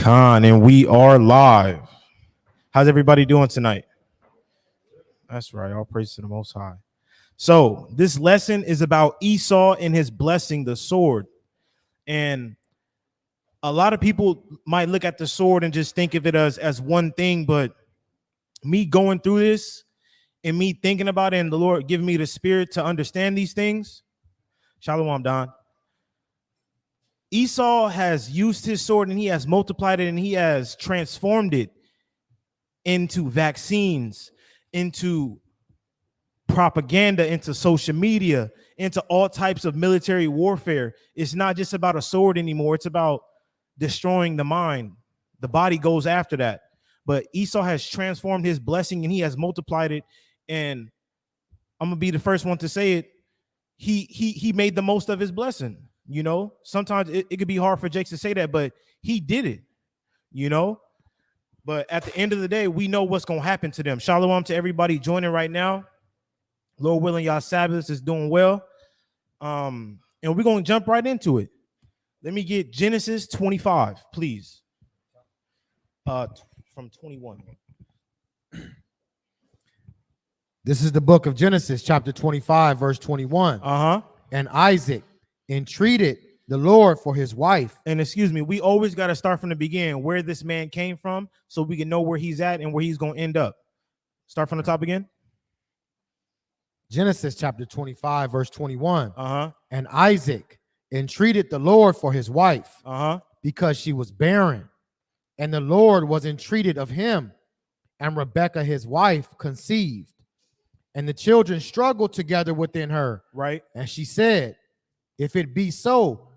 Khan, and we are live. How's everybody doing tonight? That's right. All praise to the Most High. So this lesson is about Esau and his blessing, the sword. And a lot of people might look at the sword and just think of it as one thing, but me going through this and me thinking about it and the Lord giving me the spirit to understand these things. Shalom, Don. Esau has used his sword and he has multiplied it and he has transformed it into vaccines, into propaganda, into social media, into all types of military warfare. It's not just about a sword anymore. It's about destroying the mind. The body goes after that. But Esau has transformed his blessing and he has multiplied it. And I'm gonna be the first one to say it. He made the most of his blessing. You know, sometimes it could be hard for Jake to say that, but he did it, you know. But at the end of the day, we know what's going to happen to them. Shalom to everybody joining right now. Lord willing, y'all Sabbath is doing well. And we're going to jump right into it. Let me get Genesis 25, please. From 21. This is the book of Genesis, chapter 25, verse 21. Uh-huh. And Isaac entreated the Lord for his wife. And excuse me, we always got to start from the beginning, where this man came from, so we can know where he's at and where he's going to end up. Start from the top again. Genesis chapter 25, verse 21. Uh-huh. And Isaac entreated the Lord for his wife, because she was barren. And the Lord was entreated of him. And Rebekah, his wife, conceived. And the children struggled together within her. Right. And she said, if it be so,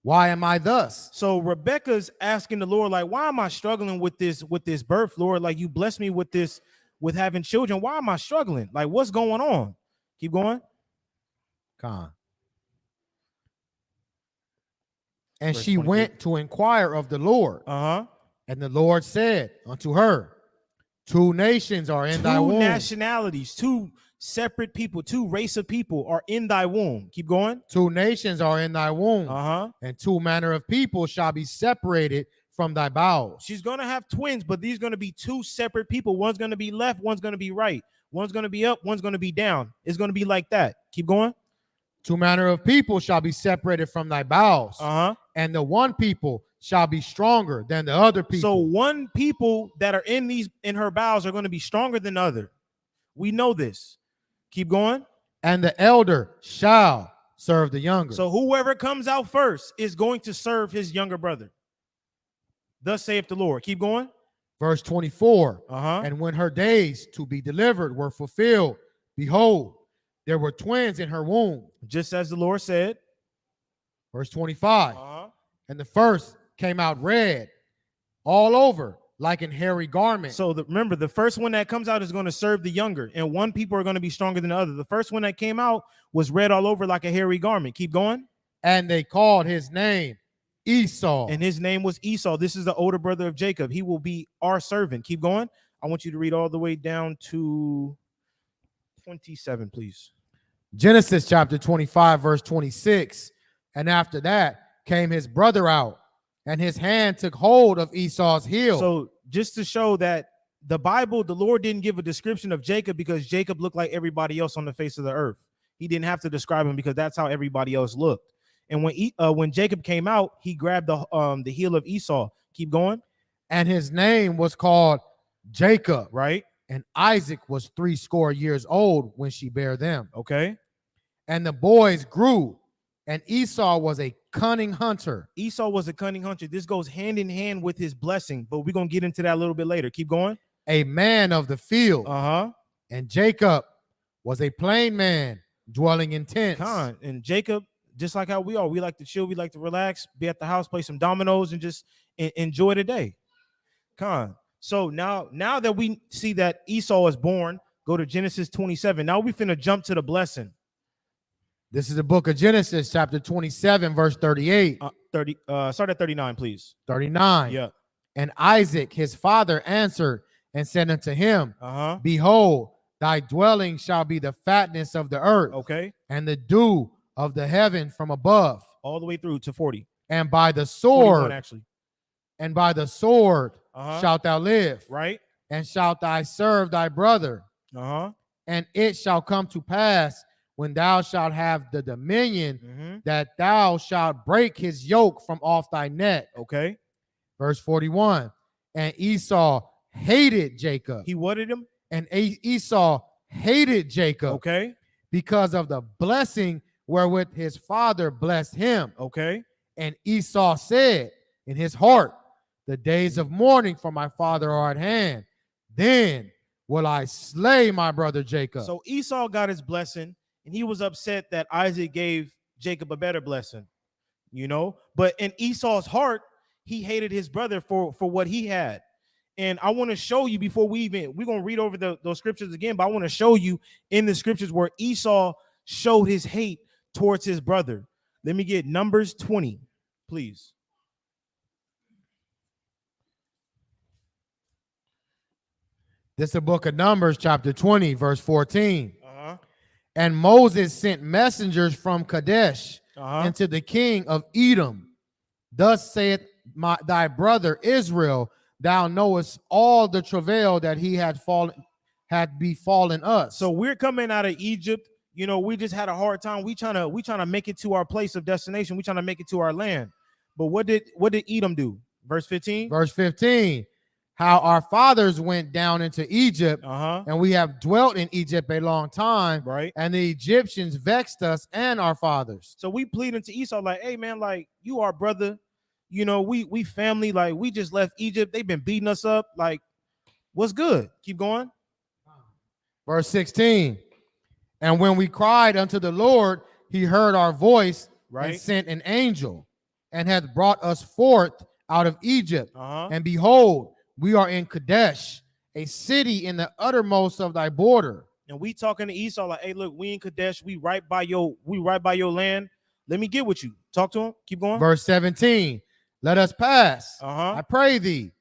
why am I thus? So Rebekah's asking the Lord, like, why am I struggling with this birth, Lord? Like, you blessed me with this, with having children. Why am I struggling? Like, what's going on? Keep going. Con. And Verse she 23. went to inquire of the Lord. And the Lord said unto her, two nations are in thy womb. Two nationalities, two separate people, two race of people are in thy womb. Keep going. Two nations are in thy womb. And two manner of people shall be separated from thy bowels. She's going to have twins, but these are going to be two separate people. One's going to be left, one's going to be right. One's going to be up, one's going to be down. It's going to be like that. Keep going. Two manner of people shall be separated from thy bowels. And the one people shall be stronger than the other people. So one people that are in her bowels are going to be stronger than the other. We know this. Keep going. And the elder shall serve the younger. So whoever comes out first is going to serve his younger brother. Thus saith the Lord. Keep going. Verse 24. And when her days to be delivered were fulfilled, behold, there were twins in her womb. Just as the Lord said. Verse 25. And the first came out red all over, like an hairy garment. So remember, the first one that comes out is going to serve the younger, and one people are going to be stronger than the other. The first one that came out was red all over like a hairy garment. Keep going. And they called his name Esau. And his name was Esau. This is the older brother of Jacob. He will be our servant. Keep going. I want you to read all the way down to 27, please. Genesis chapter 25, verse 26. And after that came his brother out, and his hand took hold of Esau's heel. So just to show that the Bible, the Lord didn't give a description of Jacob because Jacob looked like everybody else on the face of the earth. He didn't have to describe him because that's how everybody else looked. And when Jacob came out, he grabbed the heel of Esau. Keep going. And his name was called Jacob. Right. And Isaac was 80 years old when she bare them. Okay. And the boys grew, and Esau was a cunning hunter. Esau was a cunning hunter. This goes hand in hand with his blessing, but we're going to get into that a little bit later. Keep going. A man of the field. And Jacob was a plain man dwelling in tents. And Jacob, just like how we are, we like to chill, we like to relax, be at the house, play some dominoes, and just enjoy the day. So now that we see that Esau is born, go to Genesis 27. Now we finna jump to the blessing. This is the book of Genesis, chapter 27, verse 38. Start at 39, please. 39. Yeah. And Isaac, his father, answered and said unto him, behold, thy dwelling shall be the fatness of the earth. Okay. And the dew of the heaven from above. All the way through to 40. And by the sword. 41, actually. and by the sword shalt thou live, right? and shalt thou serve thy brother. And it shall come to pass when thou shalt have the dominion that thou shalt break his yoke from off thy neck. Okay. Verse 41. And Esau hated Jacob. He wanted him. And Esau hated Jacob. Okay. Because of the blessing wherewith his father blessed him. Okay. And Esau said in his heart, the days of mourning for my father are at hand. Then will I slay my brother Jacob. So Esau got his blessing, and he was upset that Isaac gave Jacob a better blessing, you know. But in Esau's heart, he hated his brother for what he had. And I want to show you before we're going to read over those scriptures again, but I want to show you in the scriptures where Esau showed his hate towards his brother. Let me get Numbers 20, please. This is the book of Numbers, chapter 20, verse 14. And Moses sent messengers from Kadesh unto the king of Edom. Thus saith thy brother Israel, thou knowest all the travail that he had befallen us. So we're coming out of Egypt. You know, we just had a hard time. We trying to make it to our place of destination. We trying to make it to our land. But what did Edom do? Verse 15. Verse 15. How our fathers went down into Egypt, and we have dwelt in Egypt a long time, right? And the Egyptians vexed us and our fathers. So we pleading to Esau, like, hey man, like, you our brother, you know, we family, like, we just left Egypt. They've been beating us up. Like, what's good? Keep going. Verse 16. And when we cried unto the Lord, he heard our voice, right, and sent an angel, and hath brought us forth out of Egypt. And behold, we are in Kadesh, a city in the uttermost of thy border. And we talking to Esau like, hey, look, we in Kadesh, we right by your land. Let me get with you. Talk to him. Keep going. Verse 17. Let us pass, I pray thee,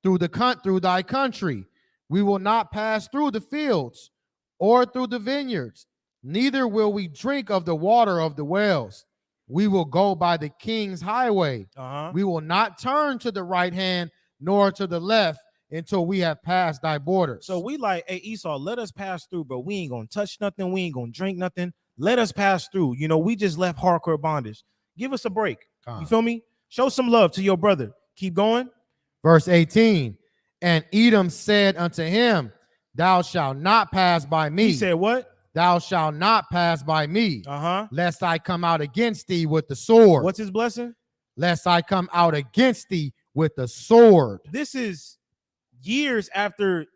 through thy country. We will not pass through the fields or through the vineyards, neither will we drink of the water of the wells. We will go by the king's highway. We will not turn to the right hand nor to the left until we have passed thy borders. So we like, hey, Esau, let us pass through, but we ain't gonna touch nothing. We ain't gonna drink nothing. Let us pass through. You know, we just left hardcore bondage. Give us a break. You feel me? Show some love to your brother. Keep going. Verse 18. And Edom said unto him, thou shalt not pass by me. He said what? Thou shalt not pass by me, lest I come out against thee with the sword. What's his blessing? Lest I come out against thee with the sword. This is years after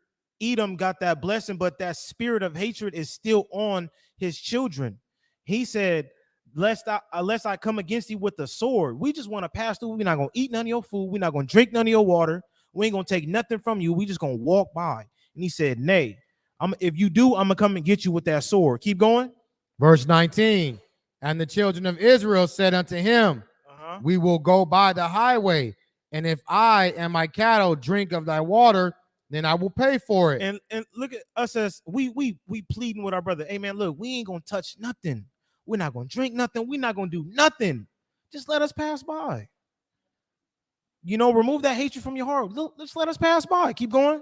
Edom got that blessing, but that spirit of hatred is still on his children. He said, lest I come against thee with the sword. We just want to pass through. We're not going to eat none of your food. We're not going to drink none of your water. We ain't going to take nothing from you. We just going to walk by. And he said, nay, if you do, I'm going to come and get you with that sword. Keep going. Verse 19. And the children of Israel said unto him, we will go by the highway, and if I and my cattle drink of thy water, then I will pay for it. And look at us as we pleading with our brother. Hey man, look, we ain't gonna touch nothing. We're not gonna drink nothing. We're not gonna do nothing. Just let us pass by. You know, remove that hatred from your heart. Just let us pass by. Keep going.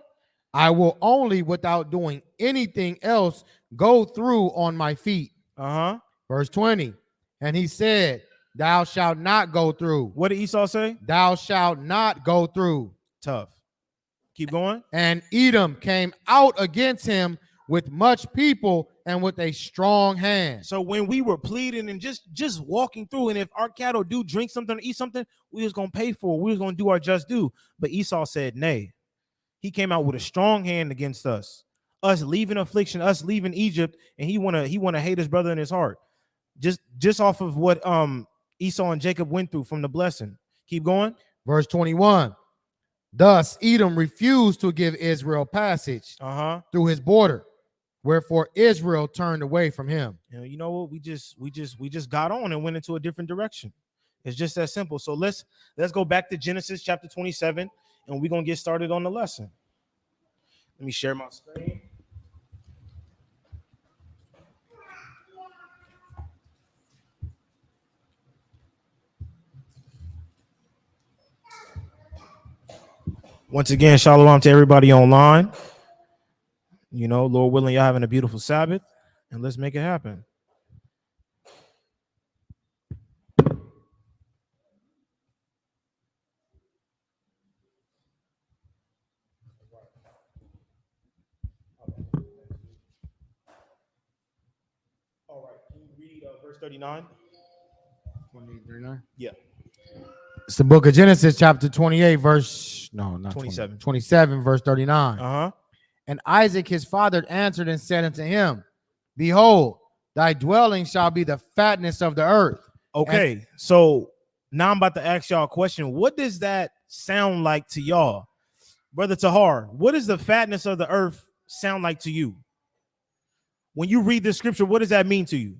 I will only, without doing anything else, go through on my feet. Verse 20. And he said, thou shalt not go through. What did Esau say? Thou shalt not go through. Tough. Keep going. And Edom came out against him with much people and with a strong hand. So when we were pleading and just walking through, and if our cattle do drink something or eat something, we was gonna pay for it. We was gonna do our just due. But Esau said, nay. He came out with a strong hand against us leaving affliction, us leaving Egypt, and he wanna hate his brother in his heart. Just off of what Esau and Jacob went through from the blessing. Keep going. Verse 21. Thus Edom refused to give Israel passage through his border, wherefore Israel turned away from him. You know what? We just got on and went into a different direction. It's just that simple. So let's go back to Genesis chapter 27, and we're gonna get started on the lesson. Let me share my screen. Once again, shalom to everybody online. You know, Lord willing, y'all having a beautiful Sabbath, and let's make it happen. All right, can you read verse 39? 39. Yeah. It's the book of Genesis, chapter 28, verse, no, not 27. 27, verse 39. Uh-huh. And Isaac his father answered and said unto him, Behold, thy dwelling shall be the fatness of the earth. Okay, so now I'm about to ask y'all a question. What does that sound like to y'all? Brother Tahar, what does the fatness of the earth sound like to you? When you read the scripture, what does that mean to you?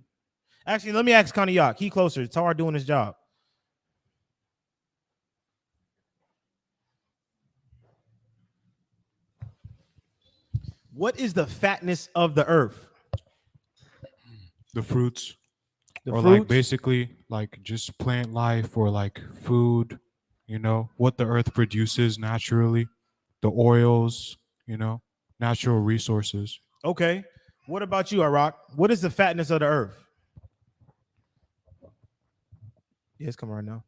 Actually, let me ask Kaniyak. He closer. Tahar doing his job. What is the fatness of the earth? The fruits. The or fruits? like basically like just plant life or like food, you know, what the earth produces naturally, the oils, you know, natural resources. Okay. What about you, Arak? What is the fatness of the earth? Yeah, it's coming right now.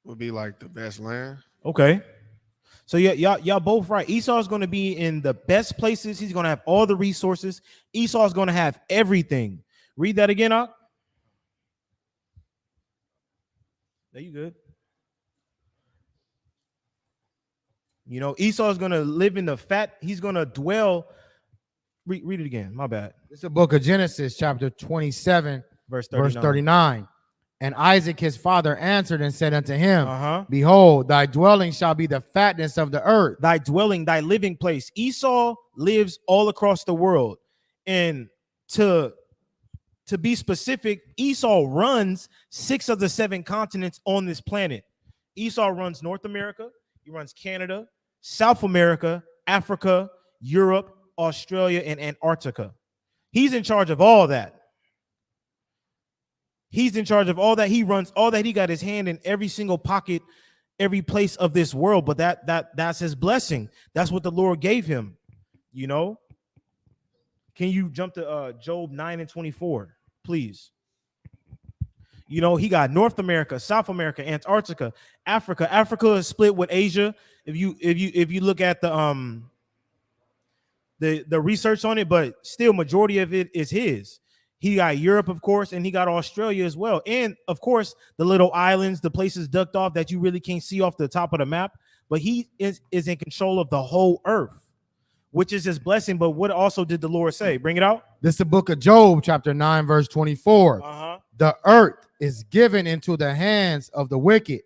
Would be like the best land. Okay. So yeah, y'all both right. Esau is going to be in the best places. He's going to have all the resources. Esau is going to have everything. Read that again, Ak. There you good. You know, Esau is going to live in the fat. He's going to dwell. Read it again. My bad. It's the book of Genesis, chapter 27, Verse 39. verse 39. And Isaac his father answered and said unto him, Uh-huh. Behold, thy dwelling shall be the fatness of the earth. Thy dwelling, thy living place. Esau lives all across the world. And to be specific, Esau runs 6 of the 7 continents on this planet. Esau runs North America, he runs Canada, South America, Africa, Europe, Australia, and Antarctica. He's in charge of all that. He's in charge of all that. He runs all that. He got his hand in every single pocket, every place of this world. But that's his blessing. That's what the Lord gave him. You know. Can you jump to Job 9:24, please? You know, he got North America, South America, Antarctica, Africa. Africa is split with Asia. If you look at the research on it, but still majority of it is his. He got Europe, of course, and he got Australia as well. And of course, the little islands, the places ducked off that you really can't see off the top of the map. But he is in control of the whole earth, which is his blessing. But what also did the Lord say? Bring it out. This is the book of Job, chapter 9, verse 24. Uh-huh. The earth is given into the hands of the wicked.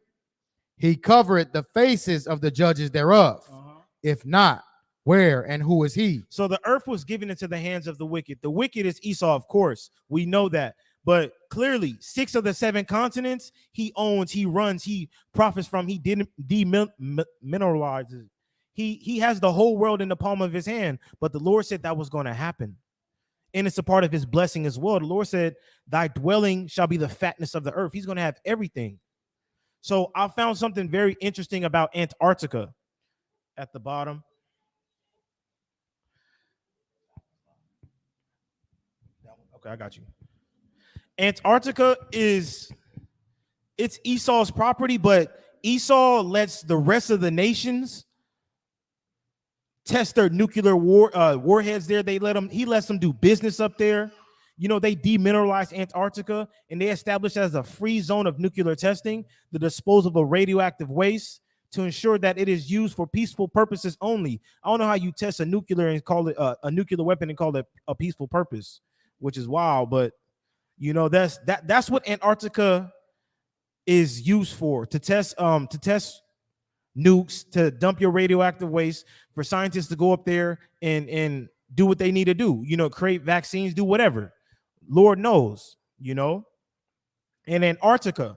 He covereth the faces of the judges thereof. Uh-huh. If not, where and who is he? So the earth was given into the hands of the wicked. The wicked is Esau, of course. We know that. But clearly, 6 of the 7 continents he owns, he runs, he profits from, he didn't demineralizes. He has the whole world in the palm of his hand. But the Lord said that was going to happen. And it's a part of his blessing as well. The Lord said, thy dwelling shall be the fatness of the earth. He's going to have everything. So I found something very interesting about Antarctica at the bottom. Okay, I got you. Antarctica it's Esau's property, but Esau lets the rest of the nations test their nuclear warheads there. He lets them do business up there. You know, they demineralized Antarctica and they established as a free zone of nuclear testing, the disposal of radioactive waste to ensure that it is used for peaceful purposes only. I don't know how you test a nuclear and call it a nuclear weapon and call it a peaceful purpose, which is wild. But you know, that's what Antarctica is used for, to test nukes, to dump your radioactive waste, for scientists to go up there and do what they need to do, you know, create vaccines, do whatever. Lord knows, you know. And Antarctica,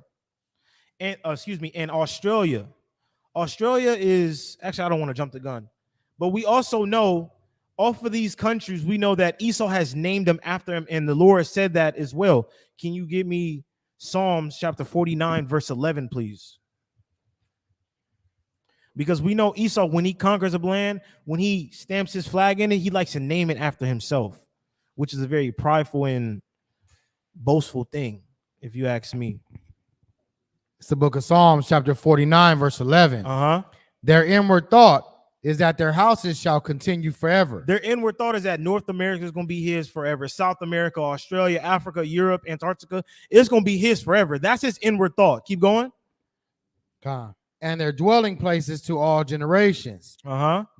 and and Australia. Australia is actually, I don't want to jump the gun, but we also know off of these countries, we know that Esau has named them after him, and the Lord said that as well. Can you give me Psalms chapter 49, verse 11, please? Because we know Esau, when he conquers a land, when he stamps his flag in it, he likes to name it after himself, which is a very prideful and boastful thing, if you ask me. It's the book of Psalms, chapter 49, verse 11. Their inward thought is that their houses shall continue forever. Their inward thought is that North America is going to be his forever. South America, Australia, Africa, Europe, Antarctica, it's going to be his forever. That's his inward thought. Keep going. And their dwelling places to all generations.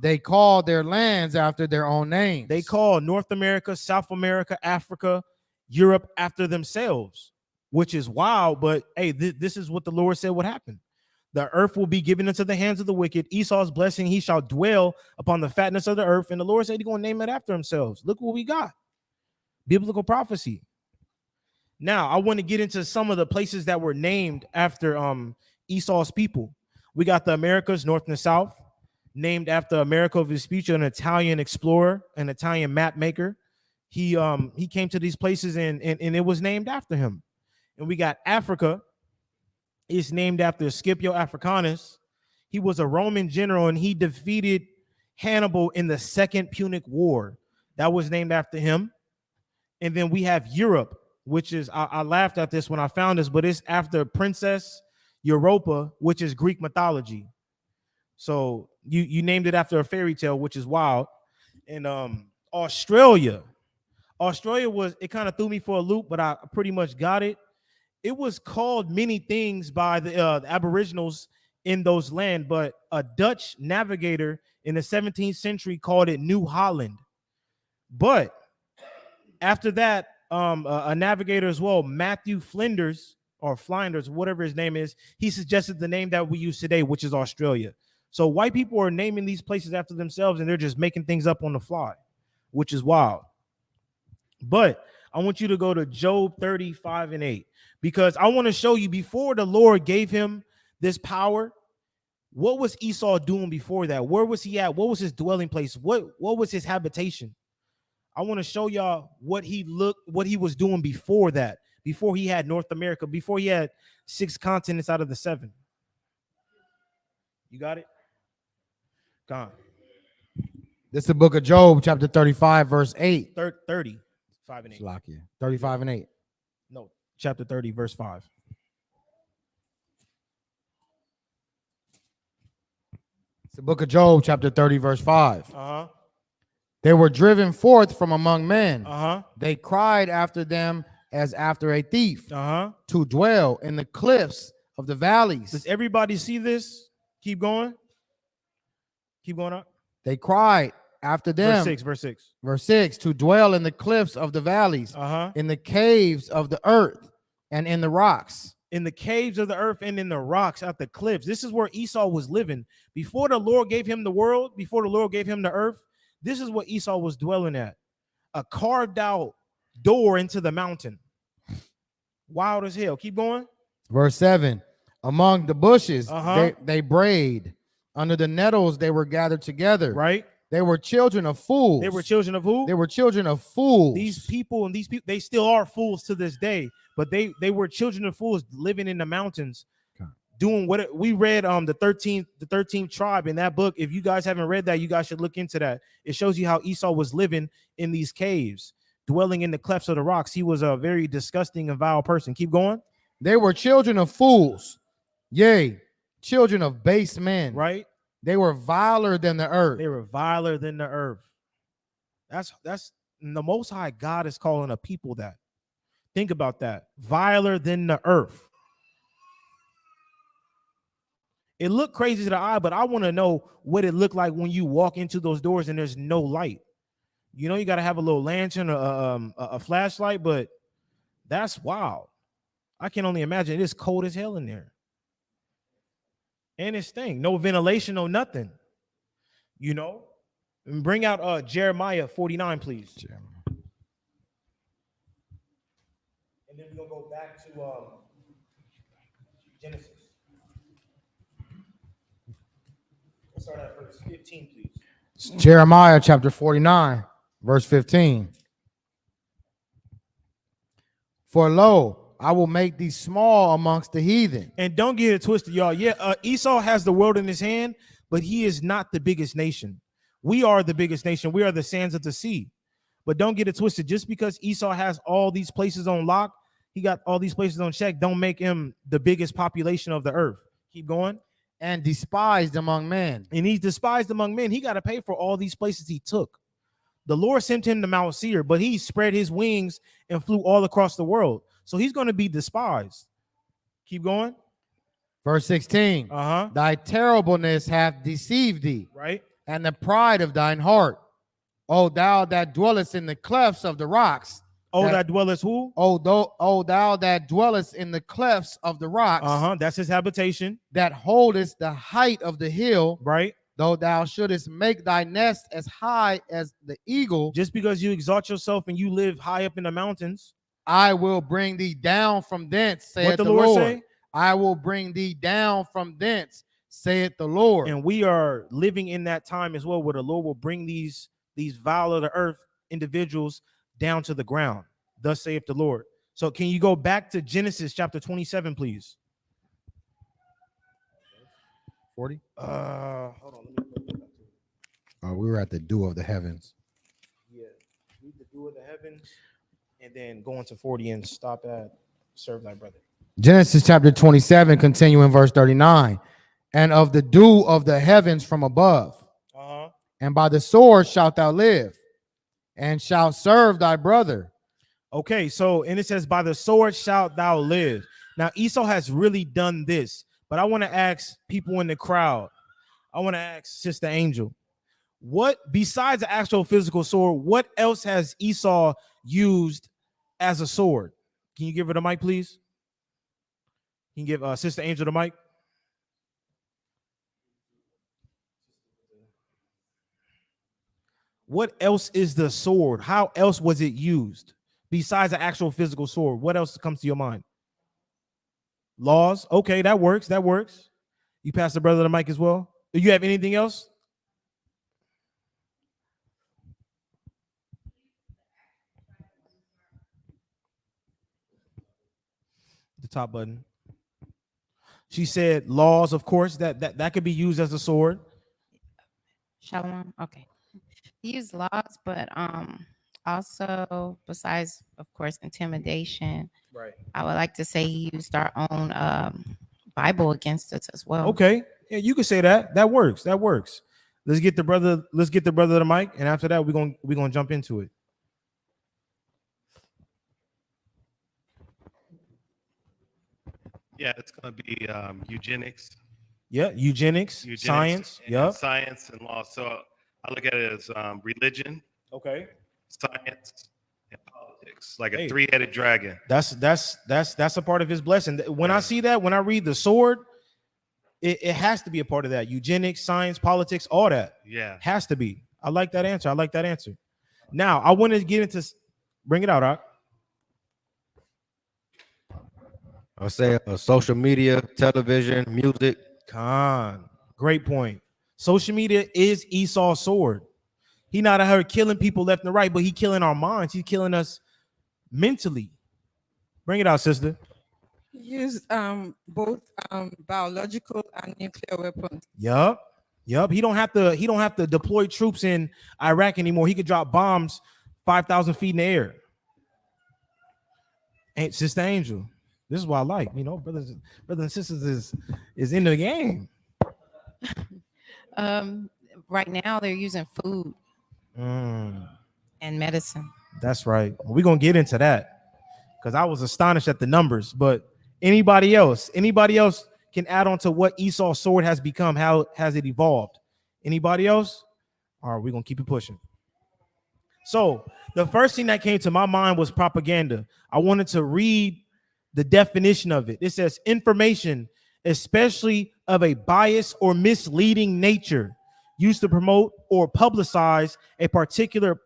They call their lands after their own names. They call North America, South America, Africa, Europe after themselves, which is wild. But hey, this is what the Lord said would happen. The earth will be given into the hands of the wicked. Esau's blessing, he shall dwell upon the fatness of the earth. And the Lord said he's going to name it after themselves. Look what we got. Biblical prophecy. Now, I want to get into some of the places that were named after Esau's people. We got the Americas, North and South, named after Americo Vespucci, an Italian explorer, an Italian map maker. He came to these places and it was named after him. And we got Africa. It's named after Scipio Africanus. He was a Roman general and he defeated Hannibal in the Second Punic War. That was named after him. And then we have Europe, which is, I laughed at this when I found this, but it's after Princess Europa, which is Greek mythology. So you named it after a fairy tale, which is wild. And Australia was, it kind of threw me for a loop, but I pretty much got it. It was called many things by the Aboriginals in those lands, but a Dutch navigator in the 17th century called it New Holland. But after that, a navigator as well, Matthew Flinders, or Flinders, whatever his name is, he suggested the name that we use today, which is Australia. So white people are naming these places after themselves, and they're just making things up on the fly, which is wild. But I want you to go to Job 35:8, because I want to show you, before the Lord gave him this power, what was Esau doing before that? Where was he at? What was his dwelling place? What was his habitation? I want to show y'all what he was doing before that, before he had North America, before he had 6 continents out of the 7. You got it? Gone. This is the book of Job, chapter 35, verse 8. 30, 5 and 8. 35 and 8. No, chapter 30, verse 5. It's the book of Job, chapter 30, verse 5. They were driven forth from among men. They cried after them as after a thief, to dwell in the cliffs of the valleys. Does everybody see this? Keep going. Keep going up. They cried after them. Verse 6. Verse 6, to dwell in the cliffs of the valleys, in the caves of the earth, and in the rocks. In the caves of the earth and in the rocks at the cliffs. This is where Esau was living. Before the Lord gave him the world, before the Lord gave him the earth, this is what Esau was dwelling at. A carved out door into the mountain. Wild as hell. Keep going. Verse 7, among the bushes they brayed. Under the nettles they were gathered together. Right. They were children of fools. They were children of who? They were children of fools. These people, they still are fools to this day, but they were children of fools living in the mountains, doing what we read the 13th tribe in that book. If you guys haven't read that, you guys should look into that. It shows you how Esau was living in these caves, dwelling in the clefts of the rocks. He was a very disgusting and vile person. Keep going. They were children of fools, yea, children of base men. Right. They were viler than the earth. They were viler than the earth. That's the Most High God is calling a people that. Think about that. Viler than the earth. It looked crazy to the eye, but I want to know what it looked like when you walk into those doors and there's no light. You know, you got to have a little lantern, a flashlight, but that's wild. I can only imagine. It is cold as hell in there. And it's thing, no ventilation, no nothing. You know, and bring out Jeremiah 49, please. And then we're gonna go back to Genesis. Let's start at verse 15, please. Jeremiah chapter 49, verse 15. For lo, I will make thee small amongst the heathen. And don't get it twisted, y'all. Yeah, Esau has the world in his hand, but he is not the biggest nation. We are the biggest nation. We are the sands of the sea. But don't get it twisted. Just because Esau has all these places on lock, he got all these places on check, don't make him the biggest population of the earth. Keep going. And despised among men. And he's despised among men. He got to pay for all these places he took. The Lord sent him to Mount Seir, but he spread his wings and flew all across the world. So he's going to be despised. Keep going. Verse 16. Thy terribleness hath deceived thee. Right. And the pride of thine heart. O thou that dwellest in the clefts of the rocks. That dwellest who? O thou that dwellest in the clefts of the rocks. That's his habitation. That holdest the height of the hill. Right. Though thou shouldest make thy nest as high as the eagle. Just because you exalt yourself and you live high up in the mountains. I will bring thee down from thence, saith the Lord. Say? I will bring thee down from thence, saith the Lord. And we are living in that time as well, where the Lord will bring these vile of the earth individuals down to the ground. Thus saith the Lord. So can you go back to Genesis chapter 27, please? 40? Hold on. We were at the dew of the heavens. Yeah. Read the dew of the heavens and then go into 40 and stop at serve thy brother. Genesis chapter 27, continuing verse 39. And of the dew of the heavens from above. And by the sword shalt thou live, and shalt serve thy brother. Okay, so and it says, by the sword shalt thou live. Now Esau has really done this, but I want to ask people in the crowd. I want to ask Sister Angel, what besides the actual physical sword, what else has Esau used as a sword? Can you give her the mic, please? Can you give Sister Angel the mic? What else is the sword? How else was it used besides the actual physical sword? What else comes to your mind? Laws. Okay, that works. That works. You pass the brother the mic as well. Do you have anything else? The top button. She said laws, of course, that could be used as a sword. Shalom. Okay. He used laws, but also besides, of course, intimidation. Right. I would like to say he used our own Bible against us as well. Okay. Yeah, you can say that. That works. That works. Let's get the brother the mic, and after that, we're gonna jump into it. Yeah, it's going to be eugenics. Yeah, eugenics, science. Yeah, science and law. So I look at it as religion, okay, science, and politics, like a three-headed dragon. That's a part of his blessing. When I see that, when I read the sword, it has to be a part of that. Eugenics, science, politics, all that. Yeah, has to be. I like that answer. I like that answer. Now I want to get into, bring it out, Rock. I'll say social media, television, music. Great point. Social media is Esau's sword. He not out here killing people left and right, but he killing our minds. He's killing us mentally. Bring it out, sister. He used both biological and nuclear weapons. Yup. He don't have to deploy troops in Iraq anymore. He could drop bombs 5,000 feet in the air. Ain't Sister Angel. This is what I like, brothers and sisters is in the game. Right now they're using food and medicine. That's right. We're gonna get into that because I was astonished at the numbers. But anybody else can add on to what Esau's sword has become. How has it evolved? Anybody else? All right, we're gonna keep it pushing. So the first thing that came to my mind was propaganda. I wanted to read the definition of it. It says information, especially of a biased or misleading nature, used to promote or publicize a particular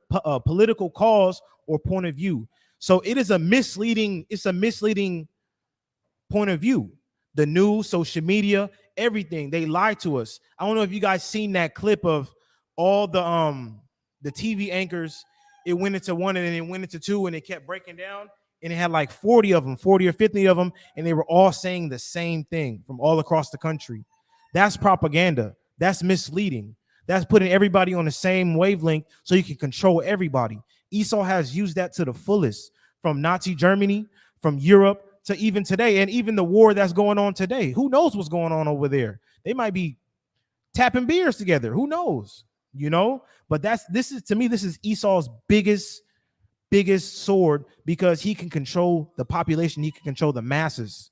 political cause or point of view. So it is a misleading point of view. The news, social media, everything, they lie to us. I don't know if you guys seen that clip of all the TV anchors. It went into one and then it went into two and it kept breaking down. And it had like 40 or 50 of them, and they were all saying the same thing from all across the country. That's propaganda. That's misleading. That's putting everybody on the same wavelength so you can control everybody. Esau has used that to the fullest, from Nazi Germany, from Europe to even today, and even the war that's going on today. Who knows what's going on over there? They might be tapping beers together. Who knows? You know, but this is Esau's biggest sword, because he can control the population, he can control the masses,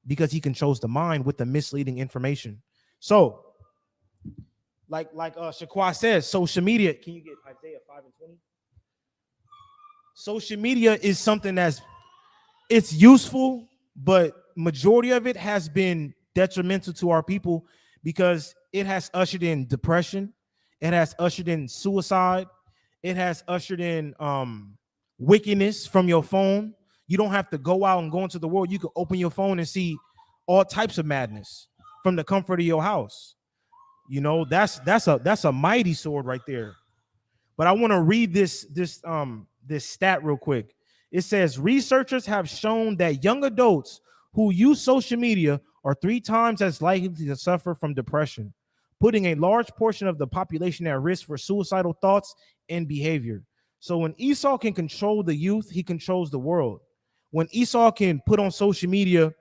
because he controls the mind with the misleading information. So, like Shaquan says, social media. Can you get Isaiah 5:20? Social media is something it's useful, but majority of it has been detrimental to our people, because it has ushered in depression, it has ushered in suicide, it has ushered in wickedness from your phone. You don't have to go out and go into the world. You can open your phone and see all types of madness from the comfort of your house. You know, that's a mighty sword right there. But I want to read this stat real quick. It says researchers have shown that young adults who use social media are 3 times as likely to suffer from depression, putting a large portion of the population at risk for suicidal thoughts and behavior. So when Esau can control the youth, he controls the world. When Esau can put on social media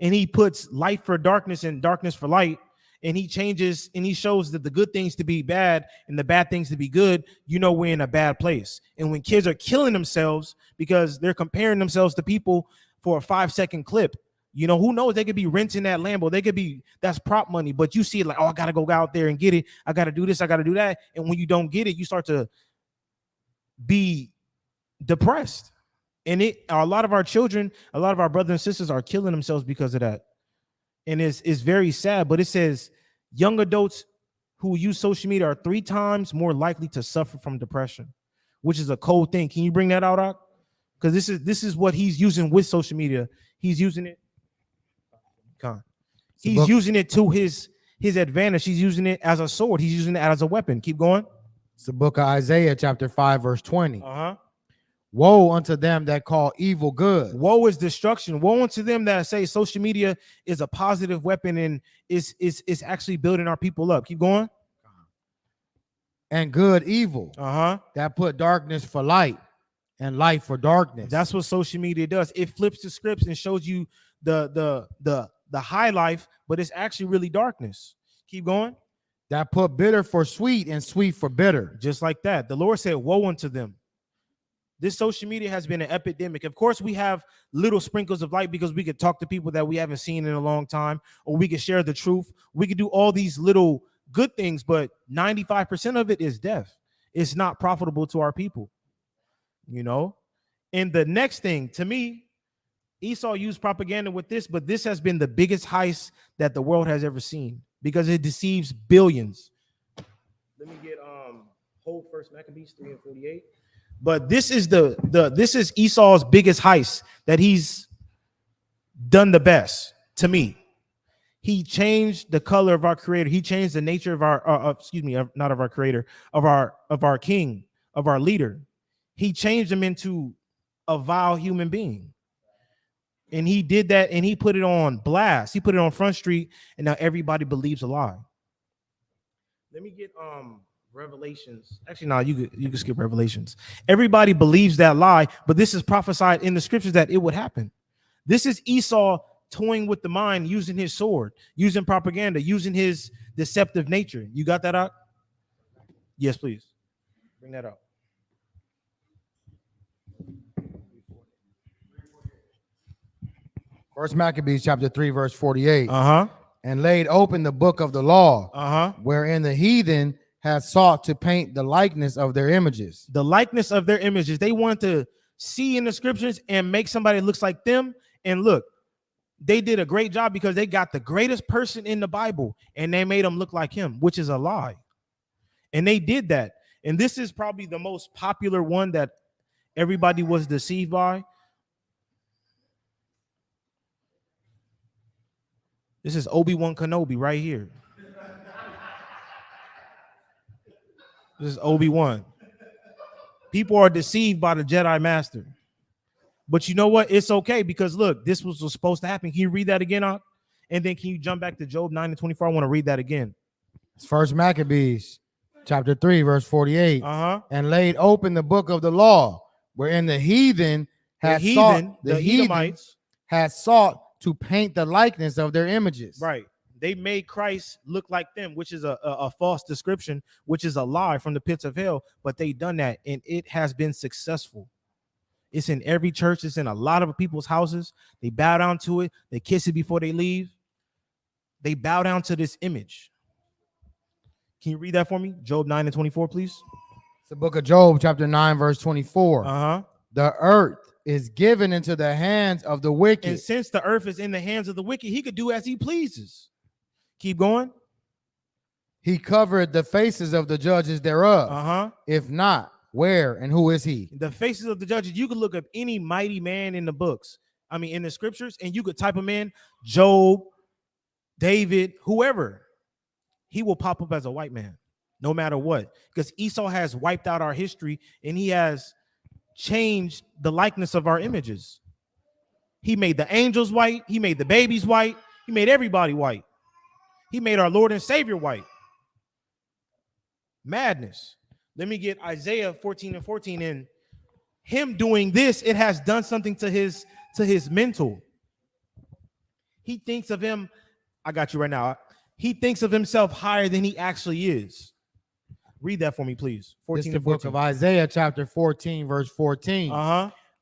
and he puts light for darkness and darkness for light, and he changes and he shows that the good things to be bad and the bad things to be good, you know we're in a bad place. And when kids are killing themselves because they're comparing themselves to people for a 5-second clip, you know, who knows? They could be renting that Lambo. They could be, that's prop money, but you see it like, oh, I got to go out there and get it. I got to do this. I got to do that. And when you don't get it, you start to be depressed. And a lot of our children, a lot of our brothers and sisters are killing themselves because of that. And it's very sad, but it says young adults who use social media are 3 times more likely to suffer from depression, which is a cold thing. Can you bring that out, Ak? Because this is what he's using with social media. He's using it. He's using it to his advantage. He's using it as a sword. He's using it as a weapon. Keep going. It's the book of Isaiah, chapter 5, verse 20. Woe unto them that call evil good. Woe is destruction. Woe unto them that say social media is a positive weapon and is actually building our people up. Keep going. And good evil. That put darkness for light and light for darkness. That's what social media does. It flips the scripts and shows you the high life, but it's actually really darkness. Keep going. That put bitter for sweet and sweet for bitter. Just like that. The Lord said, woe unto them. This social media has been an epidemic. Of course, we have little sprinkles of light because we could talk to people that we haven't seen in a long time, or we could share the truth. We could do all these little good things, but 95% of it is death. It's not profitable to our people, you know? And the next thing, to me, Esau used propaganda with this, but this has been the biggest heist that the world has ever seen because it deceives billions. Let me get whole First Maccabees 3:48. But this is this is Esau's biggest heist that he's done the best to me. He changed the color of our creator. He changed the nature of our not of our creator, of our king, of our leader. He changed him into a vile human being. And he did that, and he put it on blast. He put it on Front Street, and now everybody believes a lie. Let me get Revelations. Actually, no, you can skip Revelations. Everybody believes that lie, but this is prophesied in the scriptures that it would happen. This is Esau toying with the mind, using his sword, using propaganda, using his deceptive nature. You got that out? Yes, please. Bring that out. First Maccabees chapter 3, verse 48. And laid open the book of the law, wherein the heathen had sought to paint the likeness of their images. The likeness of their images. They wanted to see in the scriptures and make somebody that looks like them. And look, they did a great job because they got the greatest person in the Bible and they made him look like him, which is a lie. And they did that. And this is probably the most popular one that everybody was deceived by. This is Obi-Wan Kenobi right here. This is Obi-Wan. People are deceived by the Jedi Master. But you know what? It's okay because look, this was supposed to happen. Can you read that again, Ak? And then can you jump back to Job 9:24? I want to read that again. It's First Maccabees, chapter 3, verse 48. And laid open the book of the law, wherein the heathen had sought, the Edomites had sought to paint the likeness of their images. Right. They made Christ look like them, which is a false description, which is a lie from the pits of hell. But they done that, and it has been successful. It's in every church. It's in a lot of people's houses. They bow down to it. They kiss it before they leave. They bow down to this image. Can you read that for me? Job 9:24, please. It's the book of Job, chapter 9, verse 24. The earth is given into the hands of the wicked. And since the earth is in the hands of the wicked, he could do as he pleases. Keep going. He covered the faces of the judges thereof. If not, where and who is he? The faces of the judges. You could look up any mighty man in the books. I mean, in the scriptures, and you could type him in, Job, David, whoever. He will pop up as a white man, no matter what. Because Esau has wiped out our history, and he has changed the likeness of our images. He made the angels white. He made the babies white. He made everybody white. He made our Lord and Savior white. Madness. Let me get Isaiah 14:14. In him doing this, it has done something to his mental. He thinks of him. I got you right now. He thinks of himself higher than he actually is. Read that for me, please. 14 the book of Isaiah, chapter 14, verse 14.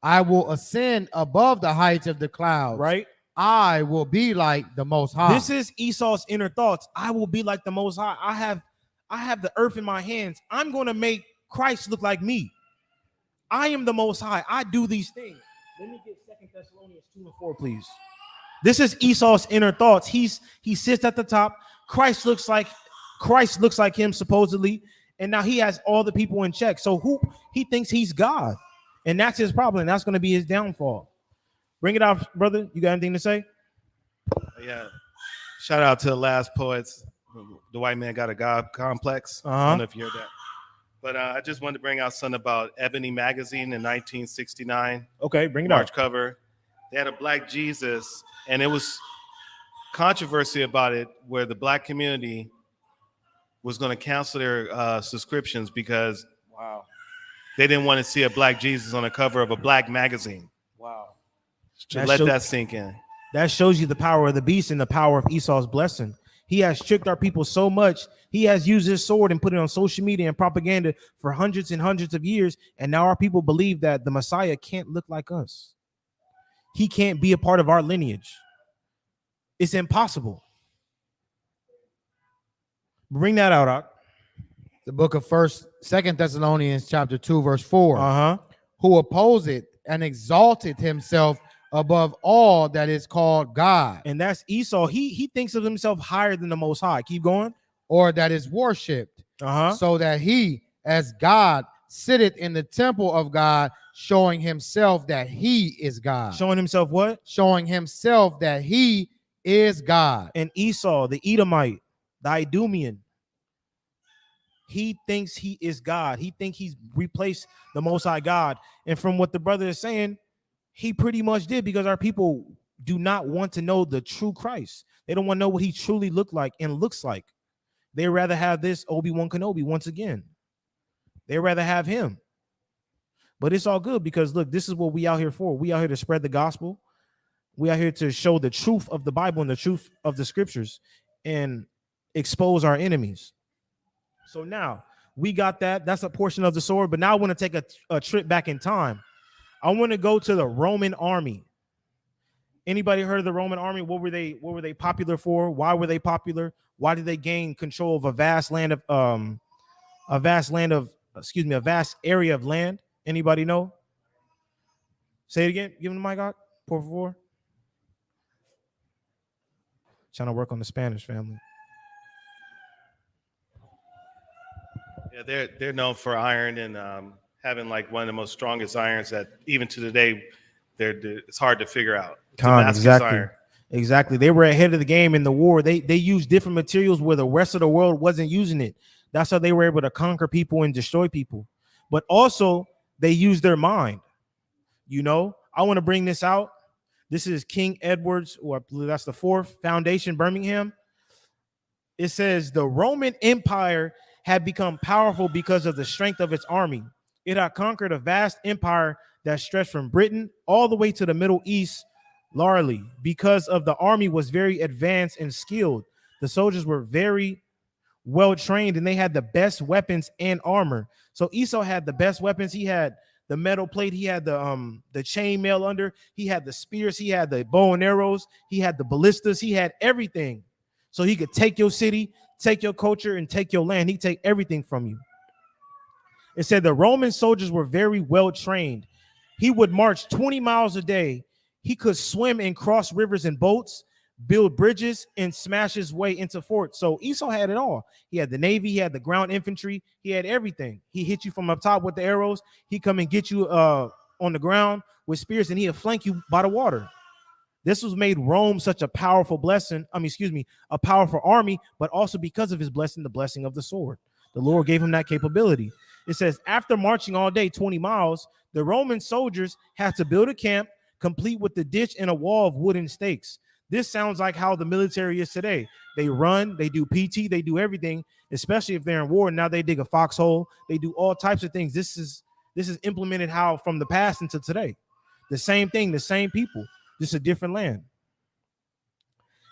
I will ascend above the heights of the clouds. Right. I will be like the Most High. This is Esau's inner thoughts. I will be like the Most High. I have the earth in my hands. I'm going to make Christ look like me. I am the Most High. I do these things. Let me get 2 Thessalonians 2:4, please. This is Esau's inner thoughts. He sits at the top. Christ looks like him supposedly, and now he has all the people in check. So he thinks he's God, and that's his problem. And that's going to be his downfall. Bring it out, brother. You got anything to say? Yeah. Shout out to the last poets. The white man got a God complex. I don't know if you heard that. But I just wanted to bring out something about Ebony magazine in 1969. Okay, bring it March out. cover. They had a black Jesus, and it was controversy about it where the black community was going to cancel their subscriptions because they didn't want to see a black Jesus on the cover of a black magazine. Wow. Let that sink in. That shows you the power of the beast and the power of Esau's blessing. He has tricked our people so much. He has used his sword and put it on social media and propaganda for hundreds and hundreds of years. And now our people believe that the Messiah can't look like us. He can't be a part of our lineage. It's impossible. Bring that out, Ak. The book of 2 Thessalonians chapter 2, verse 4. Who opposed it and exalted himself above all that is called God. And that's Esau. He thinks of himself higher than the Most High. Keep going. Or that is worshipped. So that he, as God, sitteth in the temple of God, showing himself that he is God. Showing himself what? Showing himself that he is God. And Esau, the Edomite, the Idumean, he thinks he is God. He thinks he's replaced the Most High God. And from what the brother is saying, he pretty much did, because our people do not want to know the true Christ. They don't want to know what he truly looked like and looks like. They rather have this Obi-Wan Kenobi once again. They rather have him. But it's all good, because look, this is what we out here for. We out here to spread the gospel. We out here to show the truth of the Bible and the truth of the scriptures and expose our enemies. So now we got that. That's a portion of the sword. But now I want to take a trip back in time. I want to go to the Roman army. Anybody heard of the Roman army? What were they popular for? Why were they popular? Why did they gain control of a vast area of land? Anybody know? Say it again. Give them the mic out. Por favor. Trying to work on the Spanish, family. Yeah, they're known for iron and having like one of the most strongest irons that even to today it's hard to figure out. Exactly. They were ahead of the game in the war. They used different materials where the rest of the world wasn't using it. That's how they were able to conquer people and destroy people. But also they used their mind. You know, I want to bring this out. This is King Edward's, or I believe that's the 4th foundation, Birmingham. It says the Roman Empire had become powerful because of the strength of its army. It had conquered a vast empire that stretched from Britain all the way to the Middle East, largely because of the army was very advanced and skilled. The soldiers were very well trained and they had the best weapons and armor. So Esau had the best weapons. He had the metal plate, he had the chain mail under, he had the spears, he had the bow and arrows, he had the ballistas, he had everything. So he could take your city, take your culture, and take your land. He'd take everything from you. It said the Roman soldiers were very well trained. He would march 20 miles a day. He could swim and cross rivers in boats, build bridges, and smash his way into forts. So Esau had it all. He had the navy, he had the ground infantry, he had everything. He hit you from up top with the arrows. He come and get you on the ground with spears, and he'll flank you by the water. This was made Rome such a powerful a powerful army, but also because of his blessing, the blessing of the sword. The Lord gave him that capability. It says, after marching all day, 20 miles, the Roman soldiers had to build a camp, complete with the ditch and a wall of wooden stakes. This sounds like how the military is today. They run, they do PT, they do everything, especially if they're in war. Now they dig a foxhole, they do all types of things. This is implemented how from the past into today. The same thing, the same people. Just a different land.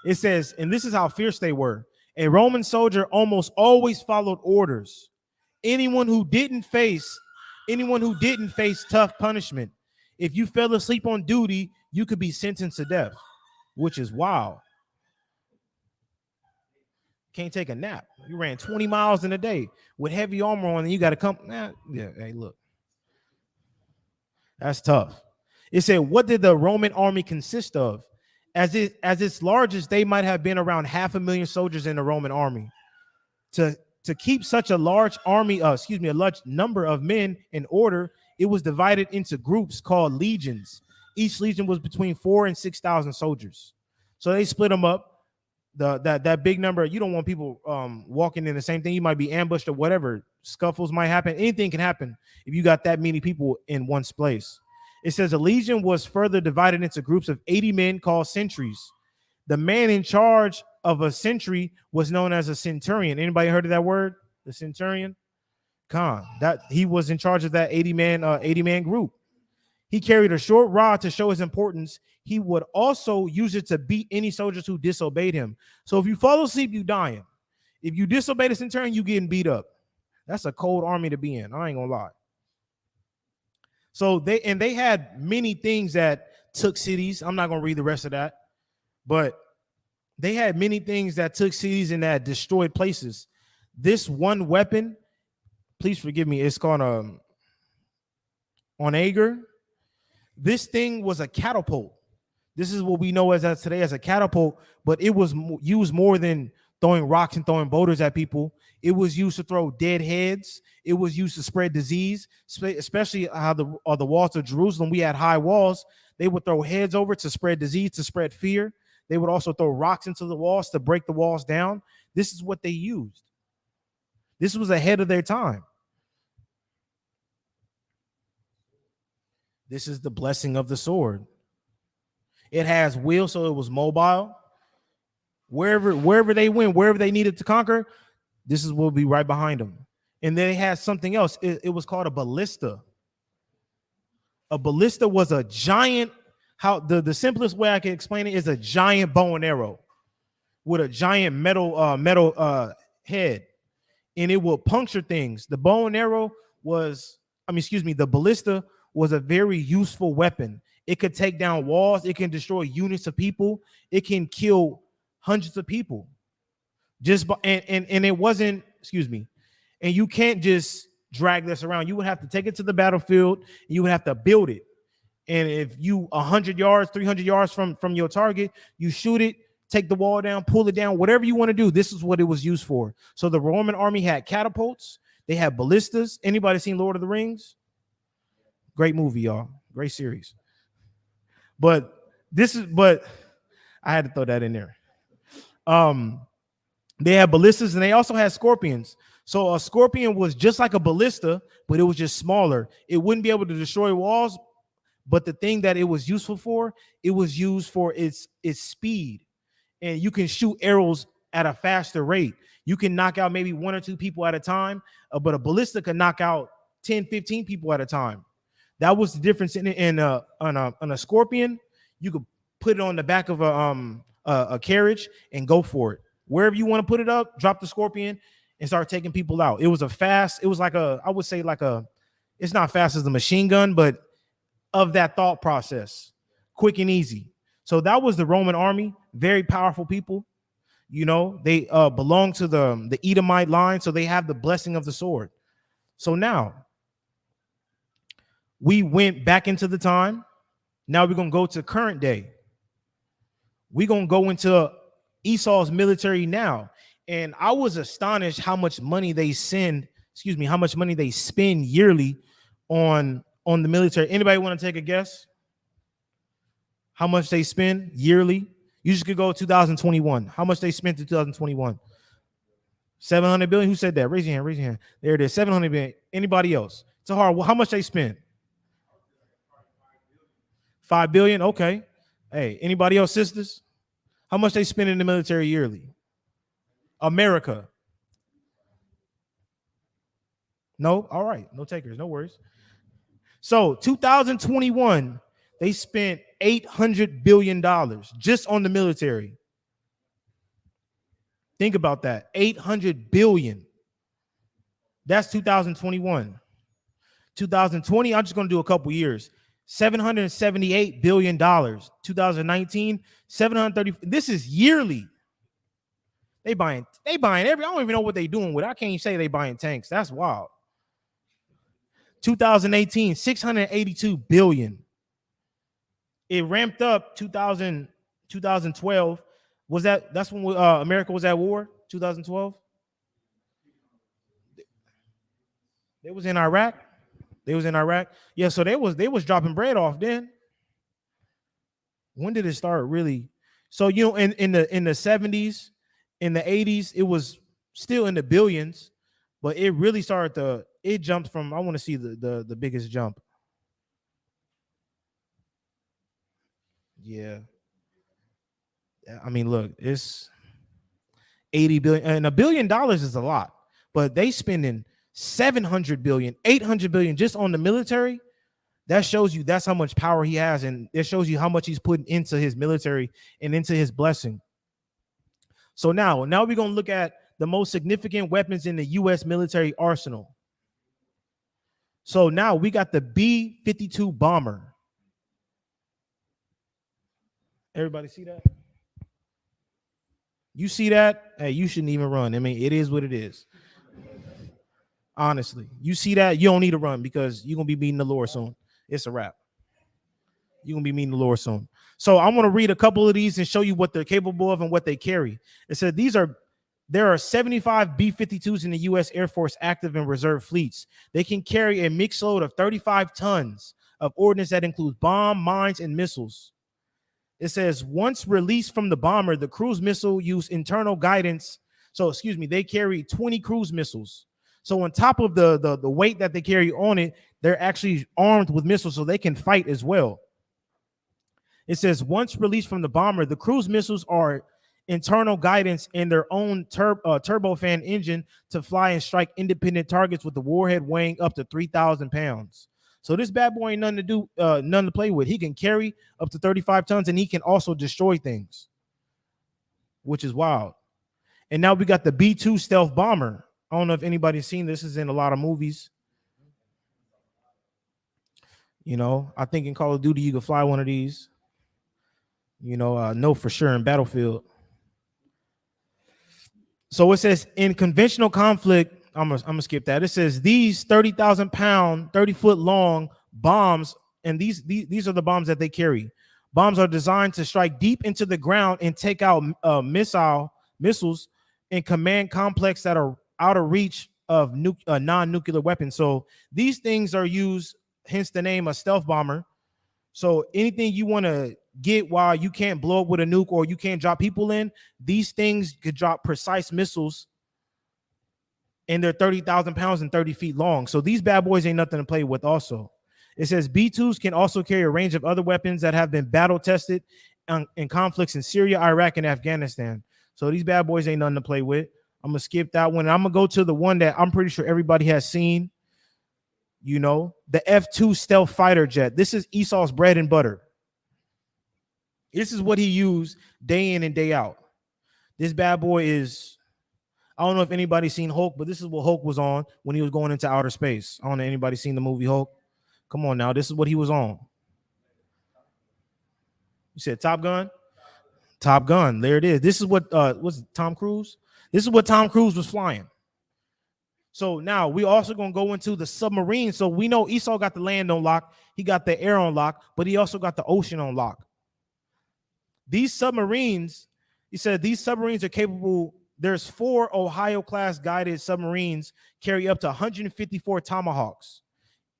It says, and this is how fierce they were. A Roman soldier almost always followed orders. Anyone who didn't face tough punishment. If you fell asleep on duty, you could be sentenced to death, which is wild. Can't take a nap. You ran 20 miles in a day with heavy armor on, and you got to come. Hey, look. That's tough. It said, what did the Roman army consist of? As its largest, they might have been around 500,000 soldiers in the Roman army. To keep such a large army, a large number of men in order, it was divided into groups called legions. Each legion was between 4,000 and 6,000 soldiers. So they split them up. That big number, you don't want people walking in the same thing. You might be ambushed or whatever. Scuffles might happen. Anything can happen if you got that many people in one place. It says a legion was further divided into groups of 80 men called centuries. The man in charge of a century was known as a centurion. Anybody heard of that word? The centurion? That he was in charge of that 80 man group. He carried a short rod to show his importance. He would also use it to beat any soldiers who disobeyed him. So if you fall asleep, you dying. If you disobey the centurion, you getting beat up. That's a cold army to be in. I ain't gonna lie. So they had many things that took cities. I'm not gonna read the rest of that, but they had many things that took cities and that destroyed places. This one weapon, please forgive me, it's called onager. This thing was a catapult. This is what we know as today as a catapult, but it was used more than throwing rocks and throwing boulders at people. It was used to throw dead heads. It was used to spread disease, especially how the walls of Jerusalem, we had high walls. They would throw heads over to spread disease, to spread fear. They would also throw rocks into the walls to break the walls down. This is what they used. This was ahead of their time. This is the blessing of the sword. It has wheels, so it was mobile. Wherever they went, wherever they needed to conquer, this is what will be right behind them. And they had something else. It was called a ballista. A ballista was a giant. How the simplest way I can explain it is a giant bow and arrow with a giant metal head, and it will puncture things. The bow and arrow the ballista was a very useful weapon. It could take down walls. It can destroy units of people. It can kill hundreds of people. And it wasn't, and you can't just drag this around. You would have to take it to the battlefield. And you would have to build it. And if you 100 yards, 300 yards from your target, you shoot it, take the wall down, pull it down, whatever you want to do. This is what it was used for. So the Roman army had catapults. They had ballistas. Anybody seen Lord of the Rings? Great movie, y'all. Great series. But I had to throw that in there. They had ballistas and they also had scorpions. So a scorpion was just like a ballista, but it was just smaller. It wouldn't be able to destroy walls, But the thing that it was useful for, it was used for its speed. And you can shoot arrows at a faster rate. You can knock out maybe 1 or 2 people at a time, but a ballista can knock out 10, 15 people at a time. That was the difference on a Scorpion. You could put it on the back of a carriage and go for it. Wherever you want to put it up, drop the Scorpion and start taking people out. It was like I would say it's not fast as the machine gun, but of that thought process, quick and easy. So that was the Roman army, very powerful people. You know, they belong to the Edomite line, so they have the blessing of the sword. So now we went back into the time. Now we're going to go to current day. We're going to go into Esau's military now. And I was astonished how much money they spend yearly on the military. Anybody want to take a guess? How much they spend yearly? You just could go 2021. How much they spent in 2021? 700 billion. Who said that? Raise your hand. Raise your hand. There it is. 700 billion. Anybody else? It's a hard. How much they spent? 5 billion. Okay. Hey, anybody else, sisters? How much they spend in the military yearly? America. No. All right. No takers. No worries. So 2021, they spent $800 billion just on the military. Think about that. 800 billion. That's 2021. 2020, I'm just going to do a couple years. $778 billion. 2019, 730. This is yearly. They buying I don't even know what they doing with it. I can't say they buying tanks. That's wild. 2018, 682 billion. It ramped up 2012. That's when America was at war? 2012? They was in Iraq. Yeah, so they was dropping bread off then. When did it start really? So in the 70s, in the 80s, it was still in the billions, but it really it jumped from, I want to see the biggest jump. Yeah. I mean, look, it's 80 billion, and $1 billion is a lot, but they spending 700 billion, 800 billion just on the military. That shows you that's how much power he has, and it shows you how much he's putting into his military and into his blessing. So now we're going to look at the most significant weapons in the U.S. military arsenal. So now we got the B-52 bomber. Everybody see that? You see that? Hey, you shouldn't even run. I mean, it is what it is. Honestly, you see that? You don't need to run because you're going to be meeting the Lord soon. It's a wrap. You're going to be meeting the Lord soon. So I'm going to read a couple of these and show you what they're capable of and what they carry. It said there are 75 B-52s in the U.S. Air Force active and reserve fleets. They can carry a mixed load of 35 tons of ordnance that includes bomb, mines, and missiles. It says once released from the bomber, the cruise missile use internal guidance. So, they carry 20 cruise missiles. So on top of the weight that they carry on it, they're actually armed with missiles so they can fight as well. It says once released from the bomber, the cruise missiles are internal guidance and their own turbofan engine to fly and strike independent targets with the warhead weighing up to 3,000 pounds. So this bad boy ain't nothing to play with. He can carry up to 35 tons and he can also destroy things, which is wild. And now we got the B-2 stealth bomber. I don't know if anybody's seen this. This is in a lot of movies. I think in Call of Duty, you could fly one of these. Know for sure in Battlefield. So it says in conventional conflict, I'm gonna skip that. It says these 30,000 pound, 30-foot long bombs, and these are the bombs that they carry. Bombs are designed to strike deep into the ground and take out missiles in command complex that are out of reach of non-nuclear weapons. So these things are used, hence the name a stealth bomber. So anything you want to get while you can't blow up with a nuke or you can't drop people in, these things could drop precise missiles, and they're 30,000 pounds and 30 feet long. So these bad boys ain't nothing to play with also. It says B2s can also carry a range of other weapons that have been battle tested in conflicts in Syria, Iraq, and Afghanistan. So these bad boys ain't nothing to play with. I'm gonna skip that one. I'm gonna go to the one that I'm pretty sure everybody has seen. You know, the F-2 stealth fighter jet. This is Esau's bread and butter. This is what he used day in and day out. This bad boy is, I don't know if anybody's seen Hulk, but this is what Hulk was on when he was going into outer space. I don't know if anybody seen the movie Hulk. Come on now, this is what he was on. You said Top Gun? Top Gun, there it is. This is what, was it Tom Cruise? This is what Tom Cruise was flying. So now we also going to go into the submarine. So we know Esau got the land on lock. He got the air on lock, but he also got the ocean on lock. These submarines, he said these submarines are capable. There's 4 Ohio-class guided submarines carry up to 154 Tomahawks.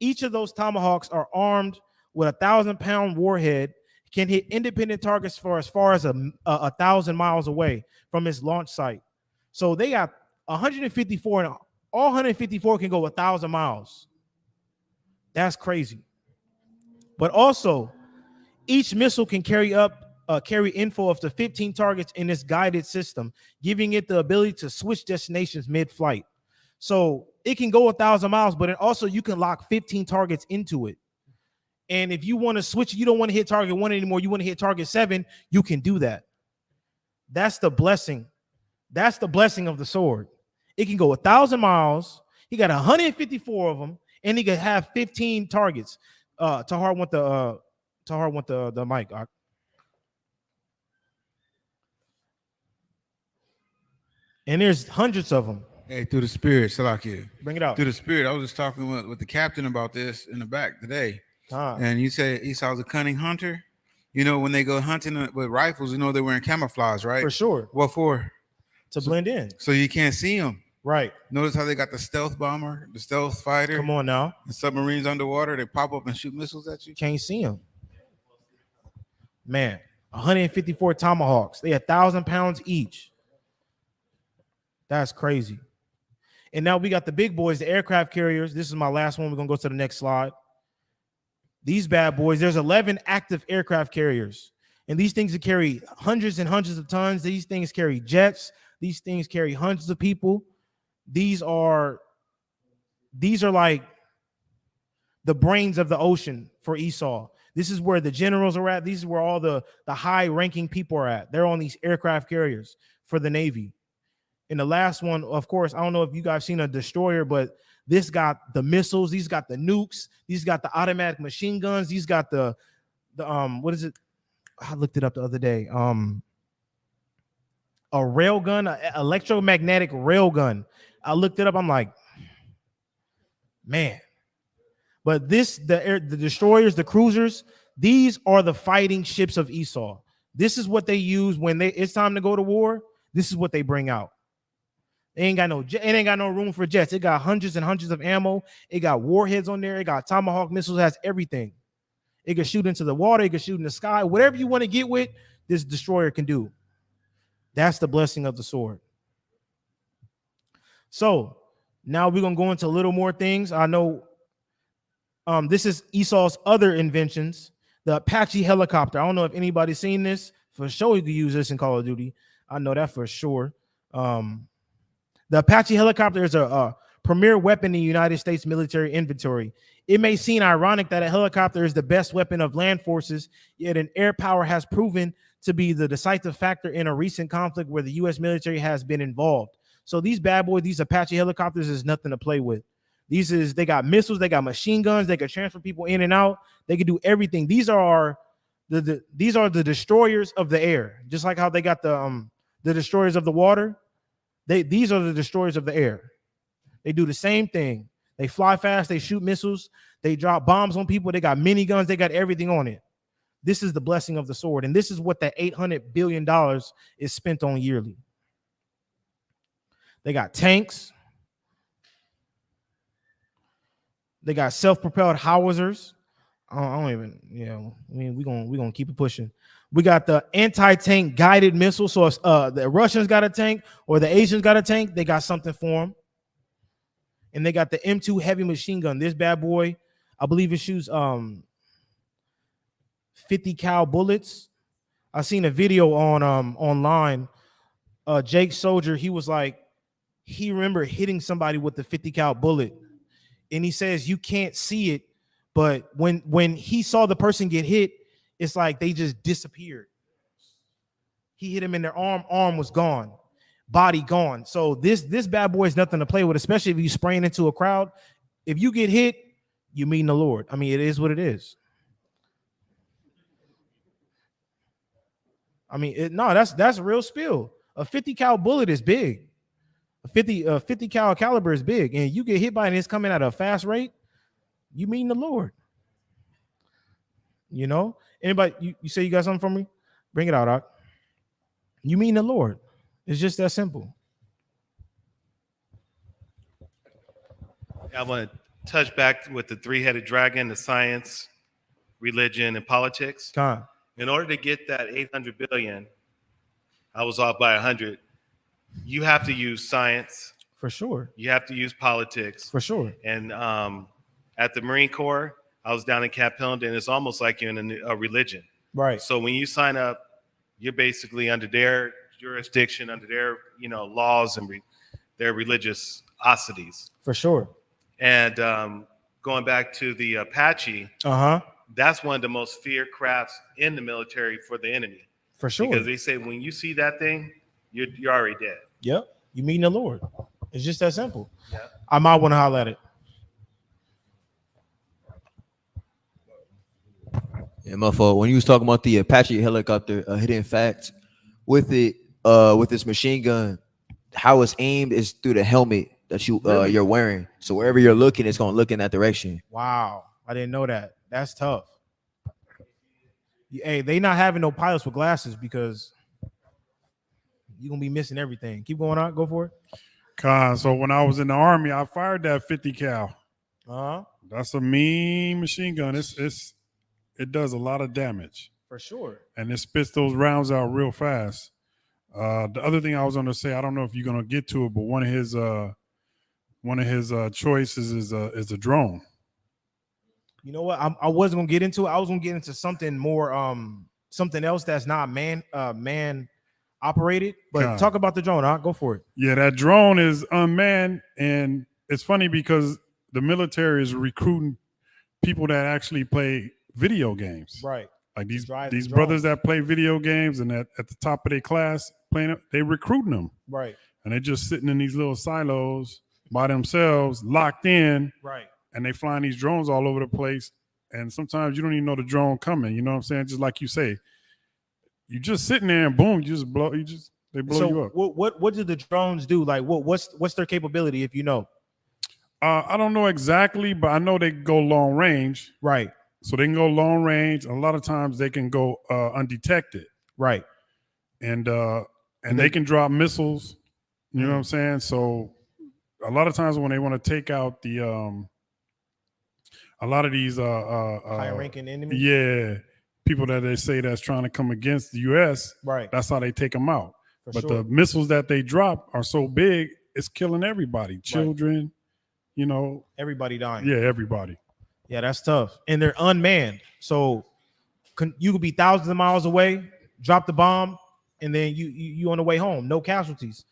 Each of those Tomahawks are armed with a 1,000-pound warhead, can hit independent targets for as far as 1,000 miles away from its launch site. So they got 154, and all 154 can go 1,000 miles. That's crazy. But also, each missile can carry info of the 15 targets in this guided system, giving it the ability to switch destinations mid-flight. So it can go 1,000 miles, but also you can lock 15 targets into it. And if you want to switch, you don't want to hit target 1 anymore, you want to hit target 7, you can do that. That's the blessing. That's the blessing of the sword. It can go 1,000 miles. He got 154 of them, and he can have 15 targets. Tahar want the mic. And there's hundreds of them. Hey, through the spirit, Salakia. Bring it out. Through the spirit, I was just talking with the captain about this in the back today. And you said Esau's a cunning hunter. You know, when they go hunting with rifles, you know they're wearing camouflage, right? For sure. What for? To blend in. So you can't see them. Right. Notice how they got the stealth bomber, the stealth fighter. Come on now. The submarines underwater, they pop up and shoot missiles at you. Can't see them. Man, 154 Tomahawks. They 1,000 pounds each. That's crazy. And now we got the big boys, the aircraft carriers. This is my last one. We're going to go to the next slide. These bad boys, there's 11 active aircraft carriers. And these things that carry hundreds and hundreds of tons. These things carry jets. These things carry hundreds of people. These are like the brains of the ocean for Esau. This is where the generals are at. These is where all the high-ranking people are at. They're on these aircraft carriers for the Navy. And the last one, of course, I don't know if you guys seen a destroyer, but this got the missiles. These got the nukes. These got the automatic machine guns. These got the what is it? I looked it up the other day. A rail gun, an electromagnetic rail gun. I looked it up. I'm like, man. But the destroyers, the cruisers, these are the fighting ships of Esau. This is what they use when it's time to go to war. This is what they bring out. It ain't got no room for jets. It got hundreds and hundreds of ammo. It got warheads on there. It got Tomahawk missiles. It has everything. It can shoot into the water. It can shoot in the sky. Whatever you want to get with, this destroyer can do. That's the blessing of the sword. So now we're going to go into a little more things. I know this is Esau's other inventions. The Apache helicopter. I don't know if anybody's seen this. For sure, you could use this in Call of Duty. I know that for sure. The Apache helicopter is a premier weapon in the United States military inventory. It may seem ironic that a helicopter is the best weapon of land forces, yet an air power has proven to be the decisive factor in a recent conflict where the U.S. military has been involved. So these bad boys, these Apache helicopters, is nothing to play with. They got missiles, they got machine guns, they can transfer people in and out, they can do everything. These are the destroyers of the air, just like how they got the destroyers of the water. These are the destroyers of the air. They do the same thing. They fly fast, they shoot missiles, they drop bombs on people, they got miniguns, they got everything on it. This is the blessing of the sword, and this is what that $800 billion is spent on yearly. They got tanks. They got self-propelled howitzers. We're gonna keep it pushing. We got the anti-tank guided missile. So if the Russians got a tank or the Asians got a tank, they got something for them. And they got the M2 heavy machine gun. This bad boy, I believe it shoots 50 cal bullets. I seen a video on online. Jake Soldier, he was like, he remember hitting somebody with the 50 cal bullet, and he says you can't see it, but when he saw the person get hit, it's like they just disappeared. He hit him in their arm was gone, body gone. So this bad boy is nothing to play with, especially if you spraying into a crowd. If you get hit, you mean the Lord. I mean, it is what it is. I mean, that's a real spill. A 50 cal bullet is big. A 50 cal caliber is big, and you get hit by it and it's coming at a fast rate, you mean the Lord. You know? Anybody, you say you got something for me? Bring it out, Doc. You mean the Lord. It's just that simple. I want to touch back with the three-headed dragon, the science, religion, and politics. In order to get that 800 billion, I was off by 100. You have to use science. For sure. You have to use politics. For sure. And at the Marine Corps, I was down in Camp Pendleton, and it's almost like you're in a religion. Right. So when you sign up, you're basically under their jurisdiction, under their laws and their religious osities. For sure. And going back to the Apache, that's one of the most feared crafts in the military for the enemy. For sure. Because they say when you see that thing, you're already dead. Yep. You mean the Lord. It's just that simple. Yeah. I might want to holler at it. Yeah, my fault. When you was talking about the Apache helicopter, hidden fact with it, with this machine gun, how it's aimed is through the helmet that you're wearing. So wherever you're looking, it's gonna look in that direction. Wow, I didn't know that. That's tough. Hey, they not having no pilots with glasses because you're gonna be missing everything. Keep going on. Go for it. So when I was in the Army, I fired that 50 cal. Uh-huh. That's a mean machine gun. It does a lot of damage. For sure. And it spits those rounds out real fast. The other thing I was going to say, I don't know if you're going to get to it, but one of his choices is a drone. You know what? I wasn't gonna get into it. I was gonna get into something more, something else that's not man operated. But talk about the drone. Go for it. Yeah, that drone is unmanned, and it's funny because the military is recruiting people that actually play video games. Right. Like these brothers that play video games and at the top of their class playing it, they recruiting them. Right. And they're just sitting in these little silos by themselves, locked in. Right. And they flying these drones all over the place. And sometimes you don't even know the drone coming. You know what I'm saying? Just like you say, you just sitting there and boom, you just blow. They blow you up. What do the drones do? Like what's their capability? If you know, I don't know exactly, but I know they go long range. Right. So they can go long range. A lot of times they can go undetected. Right. And they can drop missiles. You know what I'm saying? So a lot of times when they want to take out the a lot of these high-ranking enemies. Yeah, people that they say that's trying to come against the U.S. Right. That's how they take them out. But sure. the missiles that they drop are so big, it's killing everybody. Children, you know. Everybody dying. Yeah, everybody. Yeah, that's tough. And they're unmanned. So you could be thousands of miles away, drop the bomb, and then you on the way home. No casualties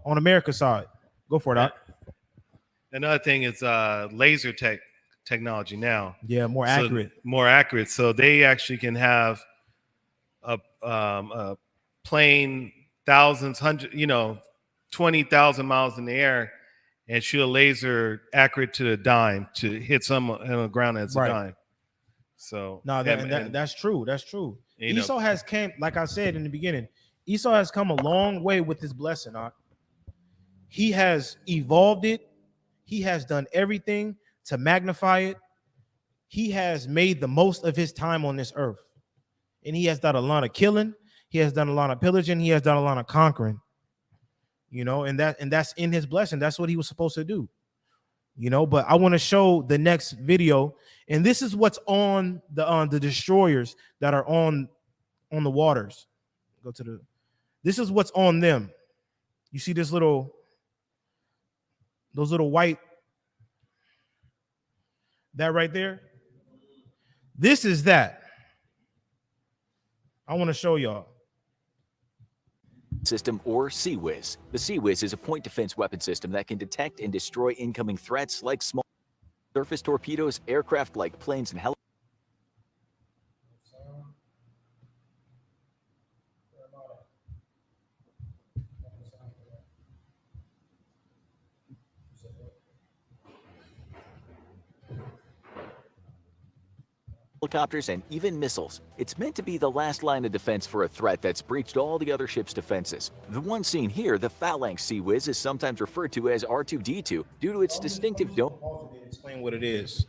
on America's side. Go for it, Doc. Another thing is laser technology now. Yeah, more accurate. More accurate. So they actually can have a plane thousands, 20,000 miles in the air and shoot a laser accurate to the dime to hit someone on the ground as a dime. So no, that's true. That's true. Esau has came, like I said in the beginning, Esau has come a long way with his blessing. He has evolved it. He has done everything to magnify it. He has made the most of his time on this earth. And he has done a lot of killing. He has done a lot of pillaging. He has done a lot of conquering. And that's in his blessing. That's what he was supposed to do. But I want to show the next video. And this is what's on the destroyers that are on the waters. This is what's on them. You see those little white, that right there, This is that. I want to show y'all. System or CWIS. The CWIS is a point defense weapon system that can detect and destroy incoming threats like small surface torpedoes, aircraft like planes and helicopters. Helicopters and even missiles. It's meant to be the last line of defense for a threat that's breached all the other ship's defenses. The one seen here, the Phalanx CWIS, is sometimes referred to as R2D2 due to its distinctive dome. Explain what it is.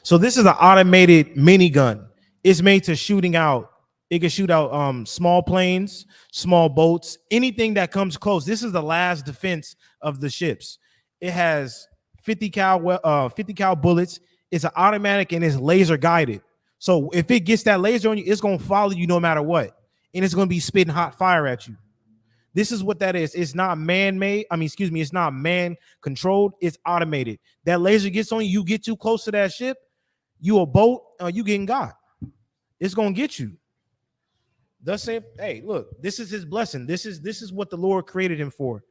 So this is an automated minigun. It's made to shooting out. It can shoot out small planes, small boats, anything that comes close. This is the last defense of the ships. It has 50 cal bullets. It's an automatic and it's laser guided. So if it gets that laser on you, it's gonna follow you no matter what, and it's gonna be spitting hot fire at you. This is what that is. It's not man-made. It's not man-controlled. It's automated. That laser gets on you. You get too close to that ship, you a boat, you getting got. It's gonna get you. Thus say, hey, look, this is his blessing. This is what the Lord created him for.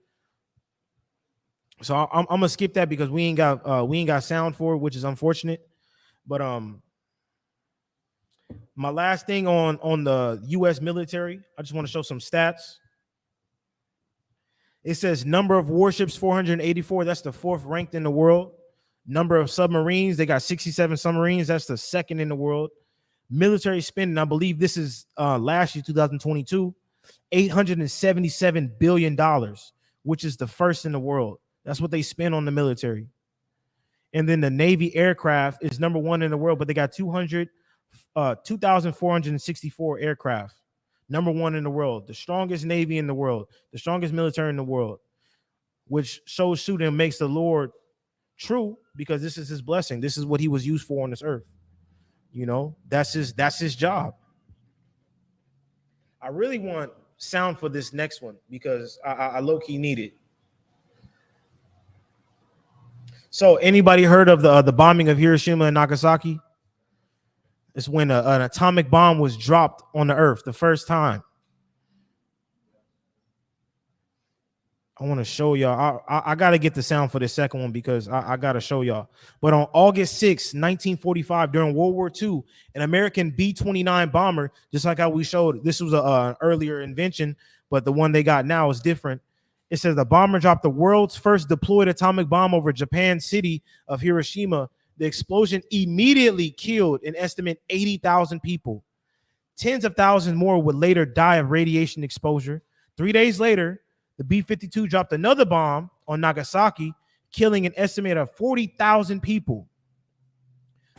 So I'm gonna skip that because we ain't got sound for it, which is unfortunate. But my last thing on the U.S. military, I just want to show some stats. It says number of warships 484. That's the 4th ranked in the world. Number of submarines, they got 67 submarines. That's the 2nd in the world. Military spending, I believe this is last year, 2022, $877 billion, which is the 1st in the world. That's what they spend on the military. And then the Navy aircraft is number 1 in the world, but they got 2,464 aircraft. Number 1 in the world, the strongest Navy in the world, the strongest military in the world, which shows shooting and makes the Lord true because this is his blessing. This is what he was used for on this earth. You know, that's his job. I really want sound for this next one because I low-key need it. So anybody heard of the bombing of Hiroshima and Nagasaki? It's when an atomic bomb was dropped on the earth the first time. I want to show y'all. I got to get the sound for the second one because I got to show y'all. But on August 6, 1945, during World War II, an American B-29 bomber, just like how we showed, this was an earlier invention, but the one they got now is different. It says the bomber dropped the world's first deployed atomic bomb over Japan's city of Hiroshima. The explosion immediately killed an estimate 80,000 people. Tens of thousands more would later die of radiation exposure. 3 days later, the B-52 dropped another bomb on Nagasaki, killing an estimate of 40,000 people.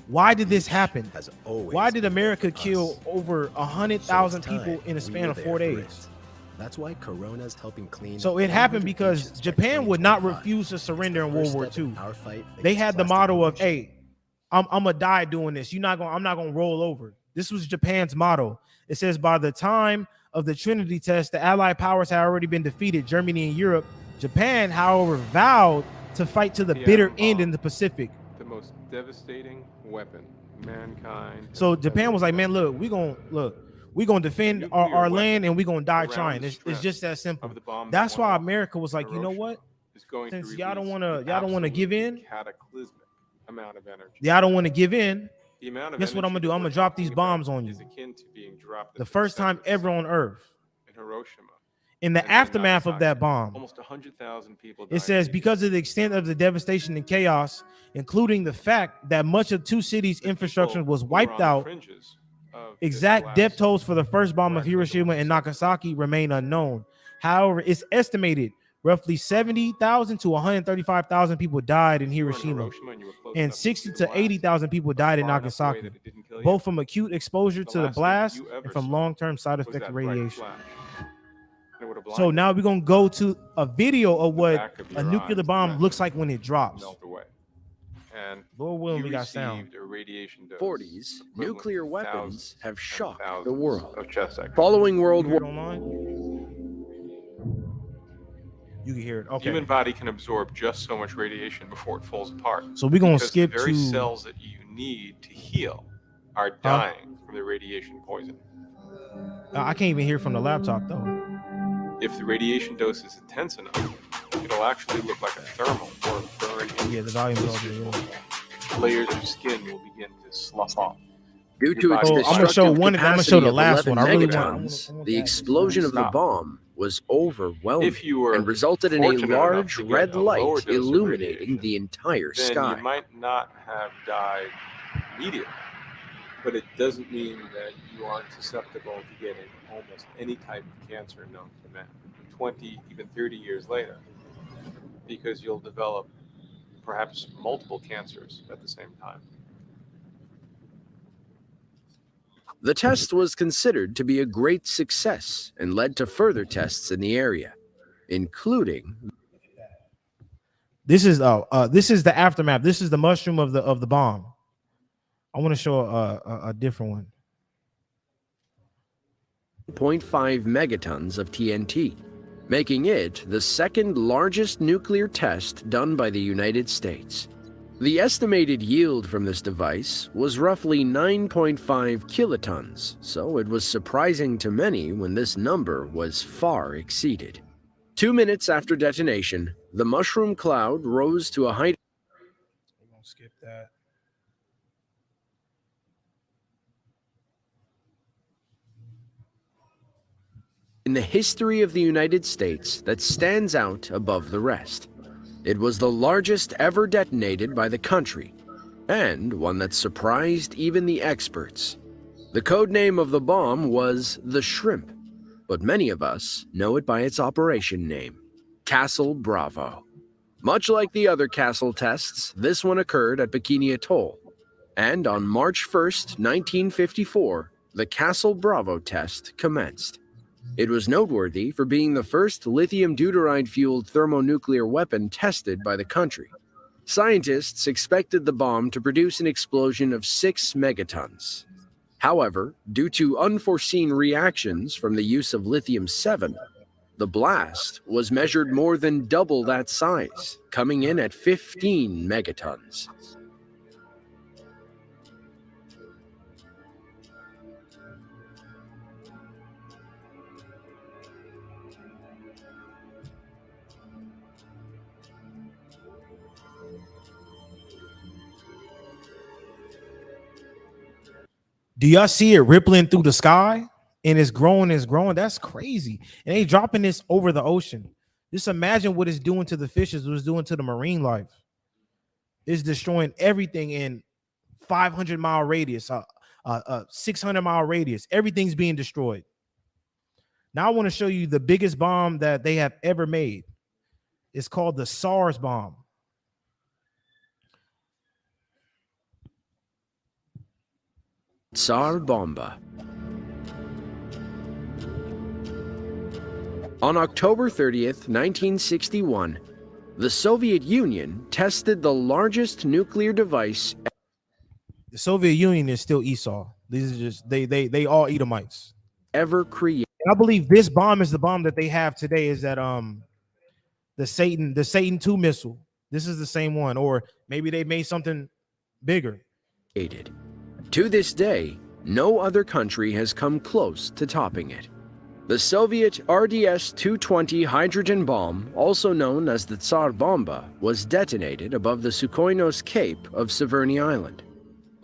Why did this happen? Why did America kill over 100,000 people in a span of 4 days? That's why Corona's helping clean. So it happened because Japan would not refuse to surrender in World War II. They had the motto of, hey, I'm gonna die doing this. I'm not gonna roll over. This was Japan's motto. It says by the time of the Trinity test, the Allied powers had already been defeated, Germany and Europe. Japan, however, vowed to fight to the bitter end in the Pacific. The most devastating weapon mankind. So Japan was like, man, look, we're gonna defend our land and we're gonna die trying. It's just that simple. That's why America was like, you know what? Since y'all don't wanna give in, cataclysmic amount of energy. y'all don't want to give in. The amount of Guess what I'm gonna do? I'm gonna drop these bombs on you. is akin to being dropped The first time ever on Earth. in Hiroshima. In the aftermath of that bomb, Almost 100,000 people died. it says because of the extent of the devastation and chaos, including the fact that much of two cities' infrastructure was wiped out, exact depth tolls for the first bomb of Hiroshima and Nagasaki remain unknown. However, it's estimated roughly 70,000 to 135,000 people died in Hiroshima, and 60 to 80,000 people died in Nagasaki, both from acute exposure to the blast and from long-term side effect of radiation. So now we're going to go to a video of what a nuclear bomb looks like when it drops. And Lord willing, we got sound. 40s, nuclear weapons have shocked the world. Following World War You can hear it. Okay. Human body can absorb just so much radiation before it falls apart. So we're gonna because skip the very to cells that you need to heal are dying from the radiation poison. I can't even hear from the laptop though. If the radiation dose is intense enough, it'll actually look like a thermal or a burn. Yeah, the volume's blisters. Layers of skin will begin to slough off. Due to its I'm gonna show destructive one. I'm gonna capacity show the of last 11 one. I really megatons, want the explosion of the bomb was overwhelming If you were and resulted in a fortunate enough large to get red a lower light dose of illuminating the entire then sky. you might not have died immediately. But it doesn't mean that you aren't susceptible to getting almost any type of cancer known to man 20, even 30 years later, because you'll develop perhaps multiple cancers at the same time. The test was considered to be a great success and led to further tests in the area, including This is the aftermath. This is the mushroom of the bomb. I want to show a different one. 0.5 megatons of TNT, making it the second largest nuclear test done by the United States. The estimated yield from this device was roughly 9.5 kilotons, so it was surprising to many when this number was far exceeded. 2 minutes after detonation, the mushroom cloud rose to a height. We're gonna skip that. In the history of the United States that stands out above the rest. It was the largest ever detonated by the country, and one that surprised even the experts. The code name of the bomb was the Shrimp, but many of us know it by its operation name, Castle Bravo. Much like the other Castle tests, this one occurred at Bikini Atoll, and on March 1st, 1954, the Castle Bravo test commenced. It was noteworthy for being the first lithium deuteride-fueled thermonuclear weapon tested by the country. Scientists expected the bomb to produce an explosion of 6 megatons. However, due to unforeseen reactions from the use of lithium-7, the blast was measured more than double that size, coming in at 15 megatons. Do y'all see it rippling through the sky? And it's growing, That's crazy. And they dropping this over the ocean. Just imagine what it's doing to the fishes, what it's doing to the marine life. It's destroying everything in 500-mile radius, 600-mile radius. Everything's being destroyed. Now I want to show you the biggest bomb that they have ever made. It's called the SARS bomb. Tsar Bomba. On October 30th, 1961, the Soviet Union tested the largest nuclear device. The Soviet Union is still Esau. These are just they all Edomites ever created. And I believe this bomb is the bomb that they have today. Is that the Satan 2 missile? This is the same one, or maybe they made something bigger. To this day, no other country has come close to topping it. The Soviet RDS-220 hydrogen bomb, also known as the Tsar Bomba, was detonated above the Sukhoinos Cape of Severny Island,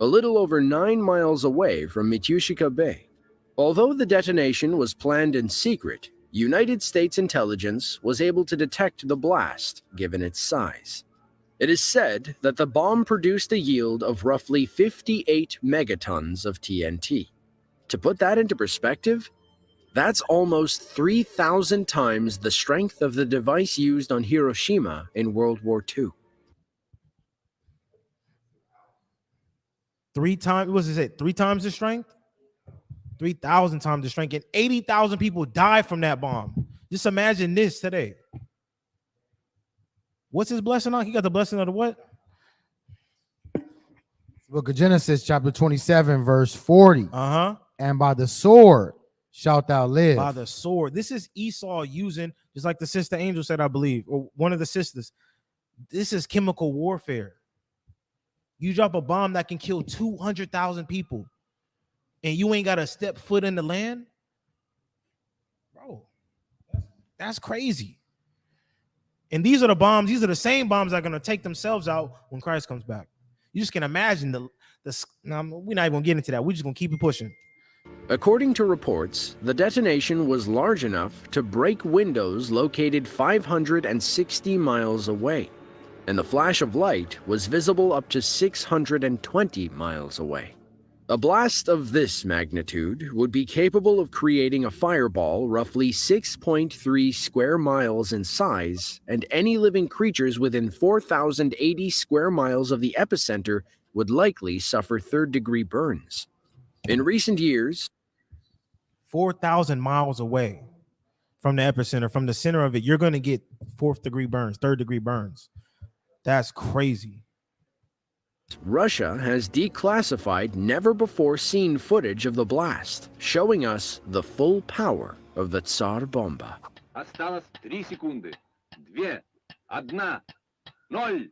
a little over 9 miles away from Mityushka Bay. Although the detonation was planned in secret, United States intelligence was able to detect the blast, given its size. It is said that the bomb produced a yield of roughly 58 megatons of TNT. To put that into perspective, that's almost 3,000 times the strength of the device used on Hiroshima in World War II. 3 times, what does it say? 3 times the strength? 3,000 times the strength, and 80,000 people died from that bomb. Just imagine this today. What's his blessing on? He got the blessing of the what? Book of Genesis, chapter 27, verse 40. Uh-huh. And by the sword shalt thou live. By the sword. This is Esau using, just like the sister Angel said, I believe, or one of the sisters. This is chemical warfare. You drop a bomb that can kill 200,000 people. and you ain't got to step foot in the land, bro, that's crazy. And these are the bombs. These are the same bombs that are going to take themselves out when Christ comes back. You just can imagine the no, we're not even going to get into that. We're just going to keep it pushing. According to reports, the detonation was large enough to break windows located 560 miles away, and the flash of light was visible up to 620 miles away. A blast of this magnitude would be capable of creating a fireball roughly 6.3 square miles in size, and any living creatures within 4,080 square miles of the epicenter would likely suffer third-degree burns. In recent years, 4,000 miles away from the epicenter, from the center of it, you're going to get fourth-degree burns, third-degree burns. That's crazy. Russia has declassified never-before-seen footage of the blast, showing us the full power of the Tsar Bomba. Осталось 3 секунды. 2, 1, 0.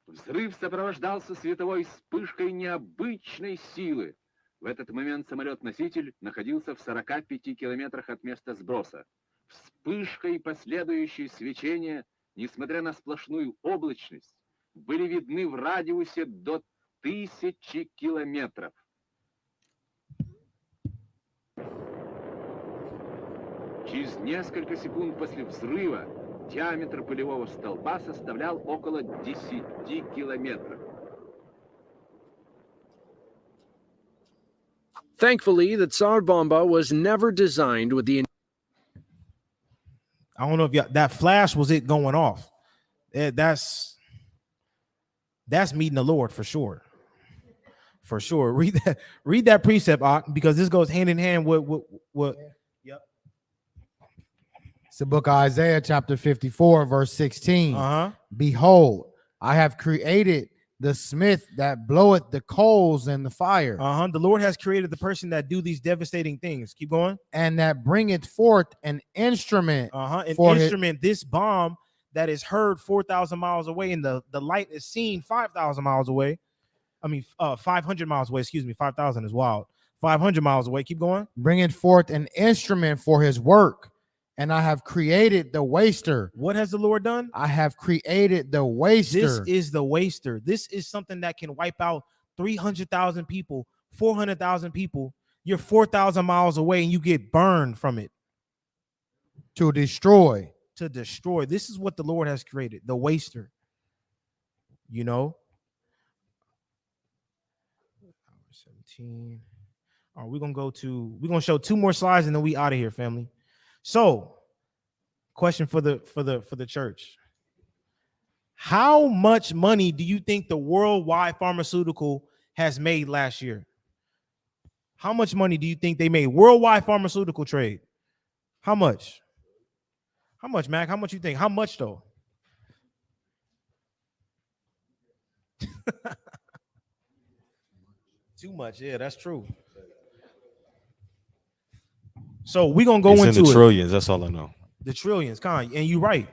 Взрыв сопровождался световой вспышкой необычной силы. В этот момент самолет-носитель находился в 45 километрах от места сброса. Вспышка и последующее свечение, несмотря на сплошную облачность, были видны в радиусе до 1000 километров. Через несколько секунд после взрыва диаметр пылевого столба составлял около 10 километров. Thankfully, the Tsar Bomba was never designed with the... I don't know if that flash was it going off. That's meeting the Lord for sure. For sure. Read that precept, because this goes hand in hand with what. Yep. It's the book of Isaiah, chapter 54, verse 16. Behold, I have created the smith that bloweth the coals and the fire. The Lord has created the person that do these devastating things. Keep going. And that bringeth forth an instrument. This bomb that is heard 4,000 miles away, and the light is seen 5,000 miles away. 500 miles away. Excuse me. 5,000 is wild. 500 miles away. Keep going. Bringeth forth an instrument for his work. And I have created the waster. What has the Lord done? I have created the waster. This is the waster. This is something that can wipe out 300,000 people, 400,000 people. You're 4,000 miles away and you get burned from it. To destroy. To destroy. This is what the Lord has created, the waster. You know? 17. All right, we're going to show 2 more slides and then we out of here, family. So, question for the church. How much money do you think the worldwide pharmaceutical has made last year? How much money do you think they made? Worldwide pharmaceutical trade. How much? How much, Mac? How much you think? How much though? Too much. Yeah, that's true. So we're gonna go into the trillions. That's all I know. The trillions, and you're right.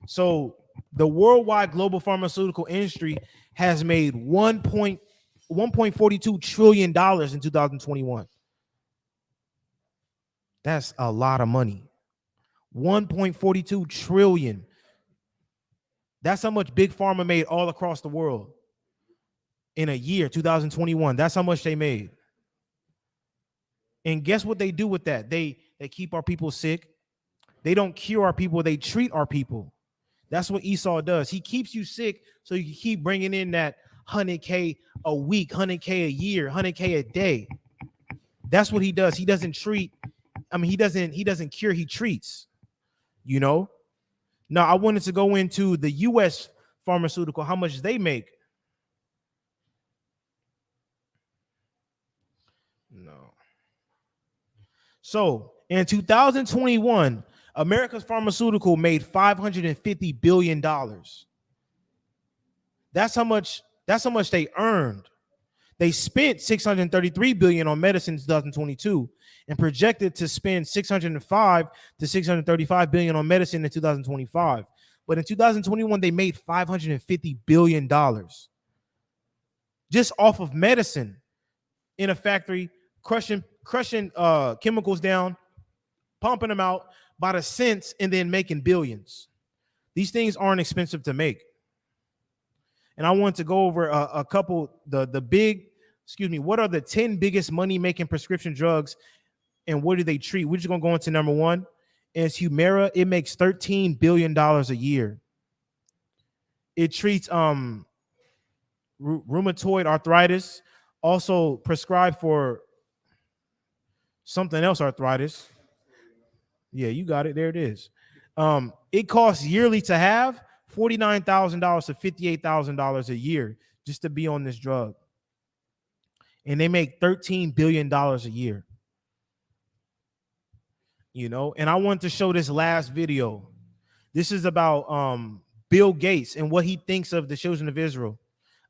So the worldwide global pharmaceutical industry has made $1.42 trillion in 2021. That's a lot of money. 1.42 trillion. That's how much Big Pharma made all across the world in a year, 2021. That's how much they made. And guess what they do with that? They keep our people sick. They don't cure our people. They treat our people. That's what Esau does. He keeps you sick so you can keep bringing in that 100K a week, 100K a year, 100K a day. That's what he does. He doesn't treat. He doesn't cure. He treats. You know. Now I wanted to go into the U.S. pharmaceutical. How much they make? No. So in 2021, America's pharmaceutical made $550 billion. That's how much they earned. They spent $633 billion on medicine in 2022 and projected to spend $605 to $635 billion on medicine in 2025. But in 2021, they made $550 billion. just off of medicine in a factory, crushing chemicals down, pumping them out by the cents, and then making billions. These things aren't expensive to make. And I want to go over a couple, what are the 10 biggest money-making prescription drugs and what do they treat? We're just going to go into number one. It's Humira. It makes $13 billion a year. It treats rheumatoid arthritis, also prescribed for something else arthritis. Yeah, you got it. There it is. It costs yearly to have $49,000 to $58,000 a year just to be on this drug. And they make $13 billion a year. You know, and I want to show this last video. This is about Bill Gates and what he thinks of the children of Israel.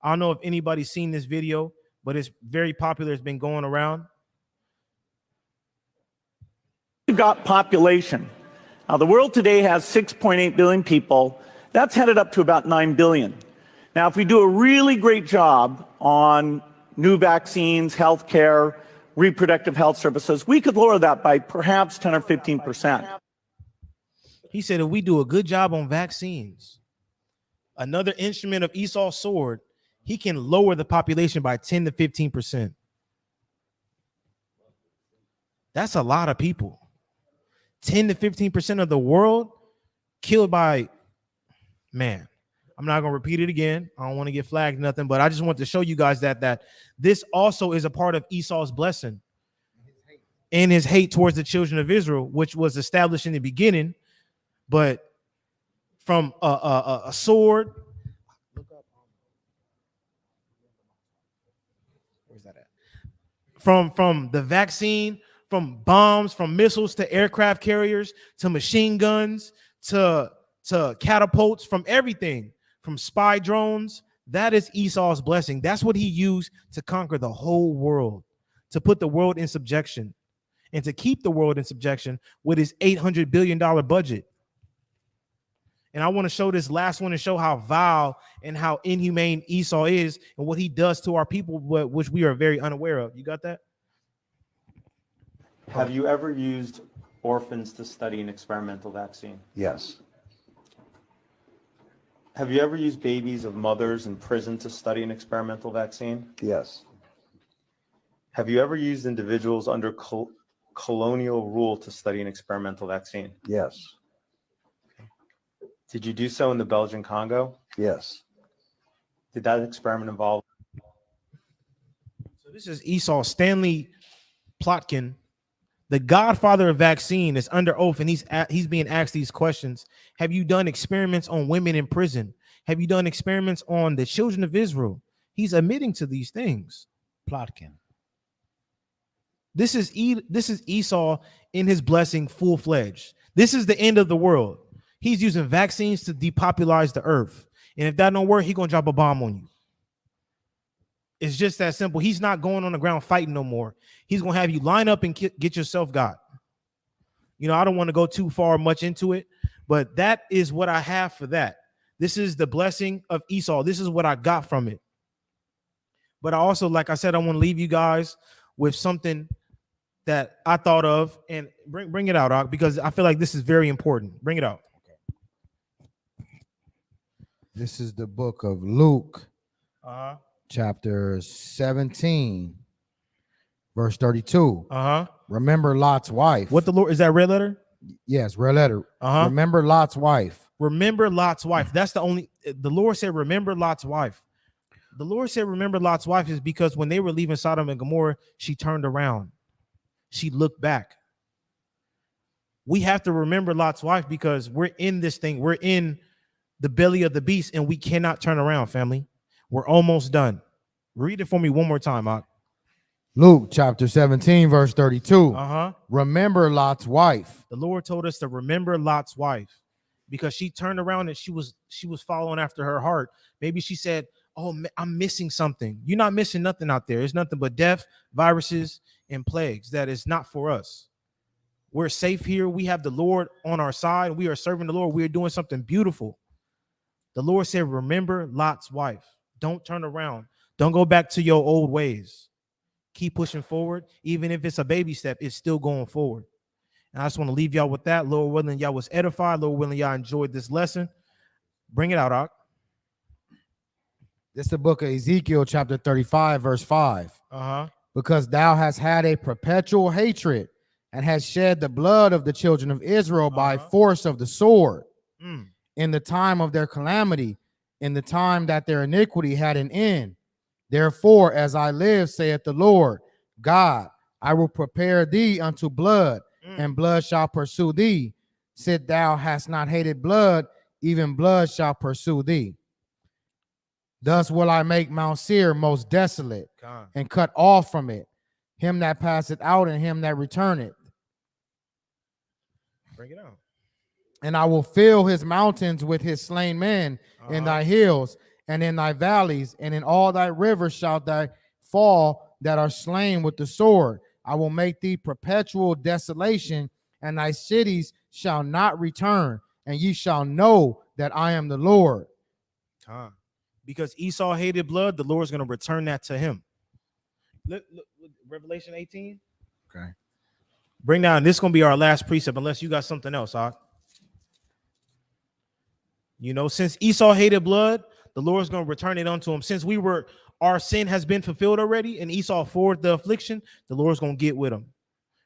I don't know if anybody's seen this video, but it's very popular. It's been going around. You've got population. Now, the world today has 6.8 billion people. That's headed up to about 9 billion. Now, if we do a really great job on new vaccines, healthcare, reproductive health services, we could lower that by perhaps 10 or 15%. He said if we do a good job on vaccines, another instrument of Esau's sword, he can lower the population by 10 to 15%. That's a lot of people. 10 to 15% of the world killed by, man, I'm not going to repeat it again. I don't want to get flagged, nothing, but I just want to show you guys that this also is a part of Esau's blessing and his hate towards the children of Israel, which was established in the beginning, but from a sword. Where's that at? From the vaccine, from bombs, from missiles to aircraft carriers, to machine guns, to catapults, from everything, from spy drones. That is Esau's blessing. That's what he used to conquer the whole world, to put the world in subjection, and to keep the world in subjection with his $800 billion budget. And I want to show this last one and show how vile and how inhumane Esau is and what he does to our people, which we are very unaware of. You got that? Have you ever used orphans to study an experimental vaccine? Yes. Have you ever used babies of mothers in prison to study an experimental vaccine? Yes. Have you ever used individuals under colonial rule to study an experimental vaccine? Yes. Did you do so in the Belgian Congo? Yes. Did that experiment involve? So this is Esau Stanley Plotkin, the godfather of vaccine, is under oath, and he's being asked these questions. Have you done experiments on women in prison? Have you done experiments on the children of Israel? He's admitting to these things. Plotkin. This is Esau in his blessing, full-fledged. This is the end of the world. He's using vaccines to depopulize the earth. And if that don't work, he's going to drop a bomb on you. It's just that simple. He's not going on the ground fighting no more. He's going to have you line up and get yourself got. You know, I don't want to go too much into it, but that is what I have for that. This is the blessing of Esau. This is what I got from it. But I also, like I said, I want to leave you guys with something that I thought of, and bring it out, because I feel like this is very important. Bring it out. This is the book of Luke, chapter 17, verse 32. Remember Lot's wife. What the Lord, is that red letter? Yes, red letter. Remember Lot's wife. Remember Lot's wife. That's the Lord said, remember Lot's wife. The Lord said, remember Lot's wife is because when they were leaving Sodom and Gomorrah, she turned around. She looked back. We have to remember Lot's wife because we're in this thing. We're in the belly of the beast, and we cannot turn around, family. We're almost done. Read it for me one more time, Ak. Luke chapter 17, verse 32. Remember Lot's wife. The Lord told us to remember Lot's wife because she turned around and she was following after her heart. Maybe she said, oh, I'm missing something. You're not missing nothing out there. It's nothing but death, viruses, and plagues. That is not for us. We're safe here. We have the Lord on our side. We are serving the Lord. We are doing something beautiful. The Lord said, remember Lot's wife. Don't turn around. Don't go back to your old ways. Keep pushing forward. Even if it's a baby step, it's still going forward. And I just want to leave y'all with that. Lord willing, y'all was edified. Lord willing, y'all enjoyed this lesson. Bring it out, Ak. This is the book of Ezekiel, chapter 35, verse 5. Because thou hast had a perpetual hatred and hast shed the blood of the children of Israel by force of the sword in the time of their calamity, in the time that their iniquity had an end. Therefore, as I live, saith the Lord God, I will prepare thee unto blood, and blood shall pursue thee. Sit thou hast not hated blood, even blood shall pursue thee. Thus will I make Mount Seir most desolate, and cut off from it him that passeth out and him that returneth. Bring it out. And I will fill his mountains with his slain men in thy hills and in thy valleys, and in all thy rivers shalt thy fall that are slain with the sword. I will make thee perpetual desolation, and thy cities shall not return, and ye shall know that I am the Lord. Because Esau hated blood, the Lord's going to return that to him. Look, Revelation 18. Okay. Bring down, this is going to be our last precept, unless you got something else, Ak. You know, since Esau hated blood, the Lord's going to return it unto him. Since our sin has been fulfilled already, and Esau forward the affliction, the Lord's going to get with him.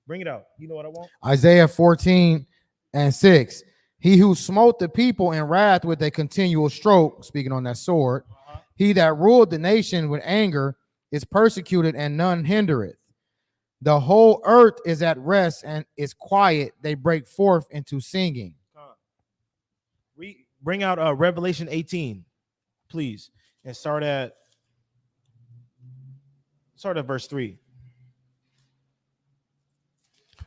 Bring it out. You know what I want? Isaiah 14:6. He who smote the people in wrath with a continual stroke, speaking on that sword, he that ruled the nation with anger is persecuted, and none hindereth. The whole earth is at rest and is quiet. They break forth into singing. Bring out Revelation 18, please, and start at verse 3.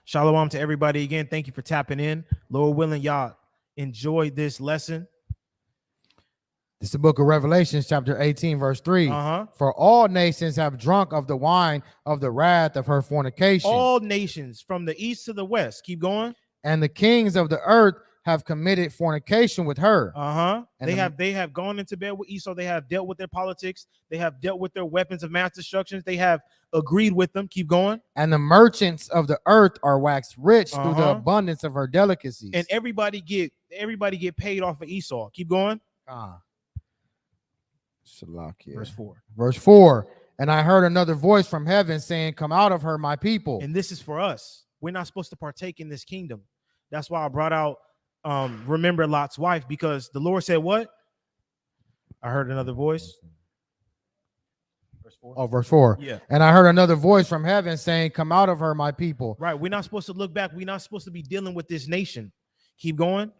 Shalom to everybody again. Thank you for tapping in. Lord willing, y'all enjoyed this lesson. This is the book of Revelation, chapter 18, verse 3. For all nations have drunk of the wine of the wrath of her fornication. All nations from the east to the west. Keep going. And the kings of the earth have committed fornication with her. And they have gone into bed with Esau. They have dealt with their politics. They have dealt with their weapons of mass destruction. They have agreed with them. Keep going. And the merchants of the earth are waxed rich through the abundance of her delicacies. And everybody get paid off of Esau. Keep going. Verse 4. Verse 4. And I heard another voice from heaven saying, come out of her, my people. And this is for us. We're not supposed to partake in this kingdom. That's why I brought out remember Lot's wife, because the Lord said what? I heard another voice. Verse 4. Oh, verse 4. Yeah. And I heard another voice from heaven saying, come out of her, my people. Right. We're not supposed to look back. We're not supposed to be dealing with this nation. Keep going.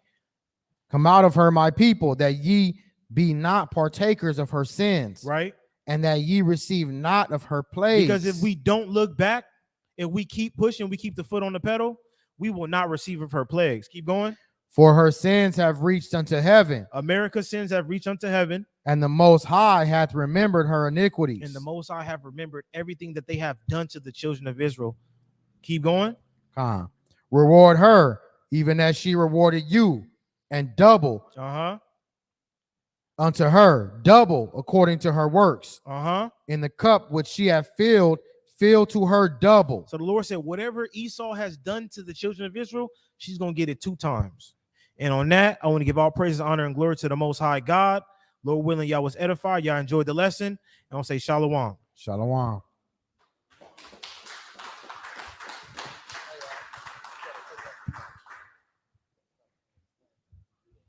Come out of her, my people, that ye be not partakers of her sins. Right. And that ye receive not of her plagues. Because if we don't look back, if we keep pushing, we keep the foot on the pedal, we will not receive of her plagues. Keep going. For her sins have reached unto heaven. America's sins have reached unto heaven. And the Most High hath remembered her iniquities. And the Most High have remembered everything that they have done to the children of Israel. Keep going. Reward her, even as she rewarded you, and double unto her, double according to her works. In the cup which she hath filled, fill to her double. So the Lord said, whatever Esau has done to the children of Israel, she's going to get it 2 times. And on that, I want to give all praises, honor, and glory to the Most High God. Lord willing, y'all was edified. Y'all enjoyed the lesson. And I'll say shalom. Shalom.